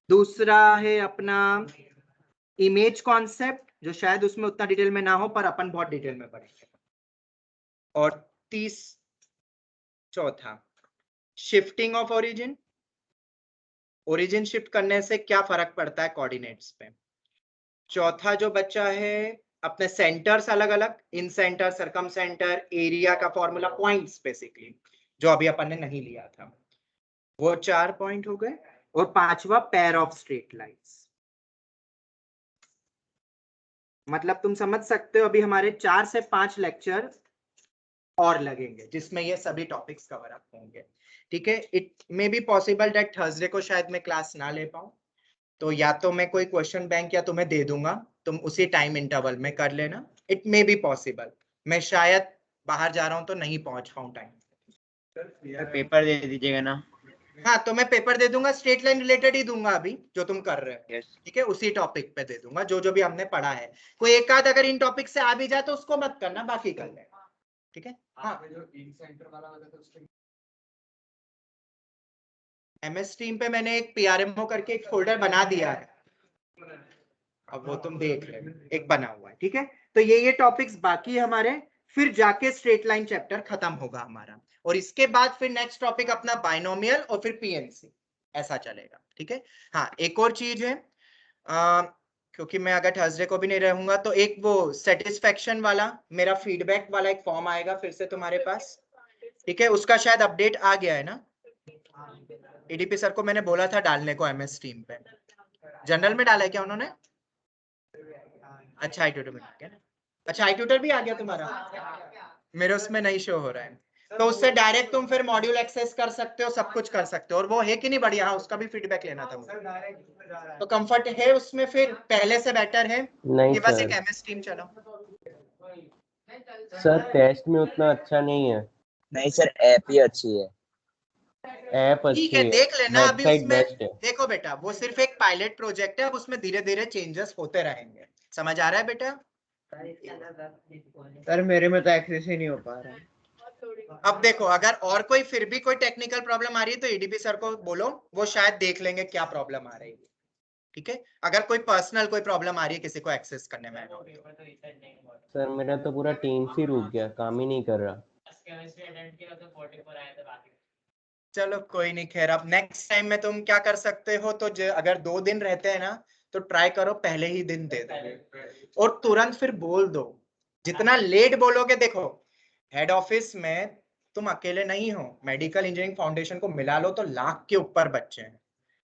दूसरा है अपना इमेज कॉन्सेप्ट, जो शायद उसमें उतना डिटेल में ना हो पर अपन बहुत डिटेल में पढ़ेंगे। और चौथा shifting of origin, origin shift करने से क्या फर्क पड़ता है कोऑर्डिनेट्स पे। चौथा जो बच्चा है अपने सेंटर्स अलग अलग, इन सेंटर, सरकम सेंटर, एरिया का फॉर्मूला, पॉइंट्स बेसिकली, जो अभी अपन ने नहीं लिया था, वो 4 पॉइंट हो गए। और 5वां पेयर ऑफ स्ट्रेट लाइंस। मतलब तुम समझ सकते हो अभी हमारे 4 से 5 लेक्चर और लगेंगे जिसमें ये सभी टॉपिक्स कवर अप होंगे। ठीक है, it may be possible that Thursday को शायद मैं क्लास ना ले पाऊं, तो या तो मैं कोई क्वेश्चन बैंक या तुम्हें दे दूंगा, तुम उसी टाइम इंटरवल में कर लेना। इट मे बी पॉसिबल, मैं शायद बाहर जा रहा हूं तो नहीं पहुंच पाऊं टाइम। पेपर दे दीजिएगा ना? हाँ तो मैं पेपर दे दूंगा, स्ट्रेट लाइन रिलेटेड ही दूंगा अभी जो तुम कर रहे हो। यस। ठीक है, उसी टॉपिक पे दे दूंगा जो जो भी हमने पढ़ा है। कोई एक आध अगर इन टॉपिक से आ भी जाए तो उसको मत करना, बाकी कर लेना। ठीक है, हाँ MS टीम पे मैंने एक PRMO करके एक फोल्डर बना दिया है, अब वो तुम देख ले, एक बना हुआ है। ठीक है, तो ये टॉपिक्स बाकी है हमारे, फिर जाके स्ट्रेट लाइन चैप्टर खत्म होगा हमारा, और इसके बाद फिर नेक्स्ट टॉपिक अपना बाइनोमियल और फिर PNC, ऐसा चलेगा। ठीक है, हाँ एक और चीज है, क्योंकि मैं अगर थर्सडे को भी नहीं रहूंगा तो एक वो सेटिस्फेक्शन वाला मेरा फीडबैक वाला एक फॉर्म आएगा फिर से तुम्हारे पास। ठीक है, उसका शायद अपडेट आ गया है ना, ADP सर को मैंने बोला था डालने को MS टीम पे। जनरल में डाला है क्या उन्होंने? अच्छा, I2 में अच्छा आई ट्यूटर भी आ गया तुम्हारा? मेरे उसमें नहीं शो हो रहा है। तो उससे डायरेक्ट तुम फिर मॉड्यूल एक्सेस कर सकते हो, सब कुछ कर सकते हो। और वो है कि नहीं बढ़िया? हाँ, उसका भी फीडबैक लेना था मुझे। तो कंफर्ट है उसमें, फिर पहले से बेटर है नहीं कि बस सर, एक एमएस टीम चलो। सर टेस्ट में उतना अच्छा नहीं है, नहीं सर, ऐप ही अच्छी है। ऐप ठीक अच्छी है, है, देख लेना। अभी वेबसाइट उसमें बेस्ट है। देखो बेटा, वो सिर्फ एक पायलट प्रोजेक्ट है, अब उसमें धीरे धीरे चेंजेस होते रहेंगे। समझ आ रहा है बेटा? सर मेरे में तो एक्सेस ही नहीं हो पा रहा है। अब देखो, अगर और कोई फिर भी कोई टेक्निकल प्रॉब्लम आ रही है तो एडीपी सर को बोलो, वो शायद देख लेंगे क्या प्रॉब्लम आ रही है। ठीक है, अगर कोई पर्सनल कोई प्रॉब्लम आ रही है किसी को एक्सेस करने में तो। सर मेरा तो पूरा टीम ही रुक गया, काम ही नहीं कर रहा। चलो कोई नहीं, खैर अब नेक्स्ट टाइम में तुम क्या कर सकते हो, तो अगर 2 दिन रहते हैं ना, तो ट्राई करो पहले ही दिन दे दो और तुरंत फिर बोल दो। जितना लेट बोलोगे, देखो हेड ऑफिस में तुम अकेले नहीं हो, मेडिकल इंजीनियरिंग फाउंडेशन को मिला लो तो लाख के ऊपर बच्चे हैं।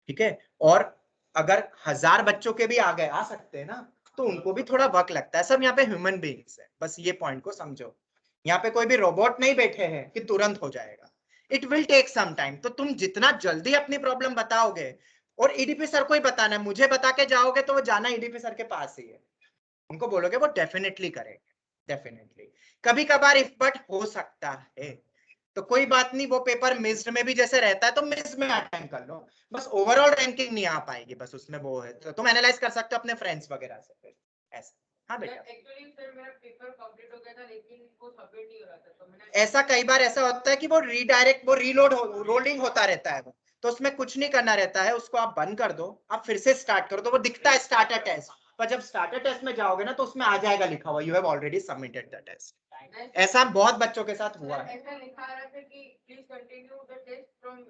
ठीक है, और अगर 1000 बच्चों के भी आ सकते हैं ना, तो उनको भी थोड़ा वक्त लगता है। सब यहाँ पे ह्यूमन बीइंग्स है, बस ये पॉइंट को समझो। यहाँ पे कोई भी रोबोट नहीं बैठे हैं कि तुरंत हो जाएगा। It will take some time. तो तुम जितना जल्दी अपनी प्रॉब्लम बताओगे, और ईडीपी सर को ही बताना है, मुझे बता के जाओगे तो वो जाना ईडीपी सर के पास ही है। उनको बोलोगे वो डेफिनेटली करेंगे, डेफिनेटली। कभी कभार इफ बट हो सकता है, तो कोई बात नहीं। वो पेपर मिस्ड में भी जैसे रहता है तो मिस्ड में अटेम्प्ट कर लो, बस ओवरऑल रैंकिंग नहीं आ पाएगी, बस उसमें वो है। तो तुम एनालाइज कर सकते हो अपने फ्रेंड्स वगैरह से फिर ऐसा। हाँ बेटा, एक्चुअली सर मेरा पेपर कंप्लीट हो गया था लेकिन वो सबमिट नहीं हो रहा था, तो मैंने ऐसा कई बार ऐसा होता है कि वो रीडायरेक्ट, वो रीलोड रोलिंग होता रहता है वो, तो उसमें कुछ नहीं करना रहता है। उसको आप बंद कर दो, आप फिर से स्टार्ट करो, तो वो दिखता है स्टार्टर टेस्ट। पर जब स्टार्टर टेस्ट में जाओगे ना, तो उसमें आ जाएगा लिखा हुआ you have already submitted the test. ऐसा बहुत बच्चों के साथ हुआ है। ऐसा लिखा रहा था कि please continue the test from the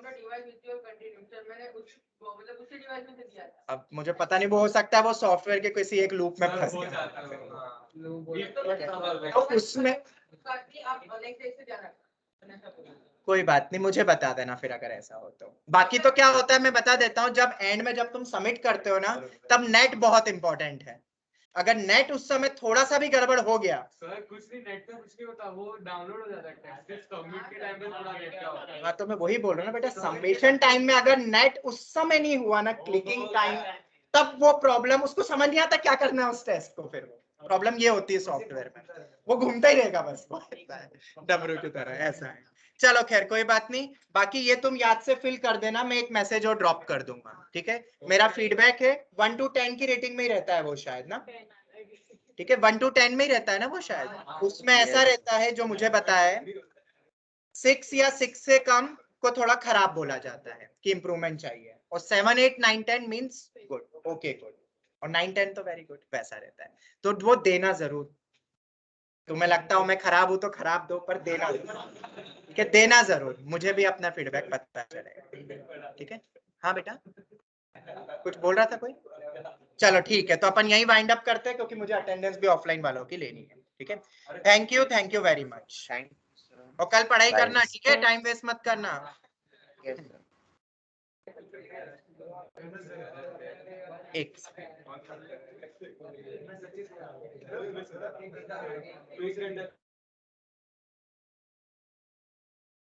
device which you continue. Sir मैंने मतलब उसी डिवाइस में से दिया था। अब मुझे पता नहीं, वो हो सकता है वो सॉफ्टवेयर के किसी एक लूप में फंस गया, तो उसमें आप नेक्स्ट से जाना। कोई बात नहीं, मुझे बता देना फिर अगर ऐसा हो तो। बाकी तो क्या होता है मैं बता देता हूँ, जब एंड में जब तुम सबमिट करते हो ना, तब नेट बहुत इंपॉर्टेंट है। अगर नेट उस समय थोड़ा सा भी गड़बड़ हो गया, सर कुछ नहीं, नेट पे कुछ नहीं होता, वो डाउनलोड हो जाता है टेक्स्ट, सबमिट के टाइम पे थोड़ा नेट का होता है। हाँ तो मैं वही बोल रहा हूँ ना बेटा, सबमिशन टाइम में अगर नेट उस समय नहीं हुआ ना, क्लिकिंग टाइम, तब वो प्रॉब्लम, उसको समझ नहीं आता क्या करना है उस टेस्ट को। फिर वो प्रॉब्लम ये होती है सॉफ्टवेयर में, वो घूमता ही रहेगा बस, वो डमरू की तरह ऐसा है। चलो खैर कोई बात नहीं, बाकी ये तुम याद से फिल कर देना, मैं एक मैसेज और ड्रॉप कर दूंगा। ठीक है, मेरा फीडबैक है 1 to 10 की रेटिंग में ही रहता है वो शायद ना। ठीक है, 1 to 10 में ही रहता है ना वो शायद। उसमें ऐसा रहता है जो मुझे बताया है, 6 या 6 से कम को थोड़ा खराब बोला जाता है कि इंप्रूवमेंट चाहिए, और 7 8 9 10 मींस गुड, ओके गुड, और 9 10 तो वेरी गुड, वैसा रहता है। तो वो देना जरूर। तुम्हें लगता हो मैं खराब हूं तो खराब दो, पर देना जरूर। ठीक है, देना जरूर, मुझे भी अपना फीडबैक पता चलेगा। ठीक है, हाँ बेटा कुछ बोल रहा था कोई? चलो ठीक है, तो अपन यही वाइंड अप करते हैं, क्योंकि मुझे अटेंडेंस भी ऑफलाइन वालों की लेनी है। ठीक है, थैंक यू वेरी मच। और कल पढ़ाई करना, ठीक है, टाइम वेस्ट मत करना। एक तो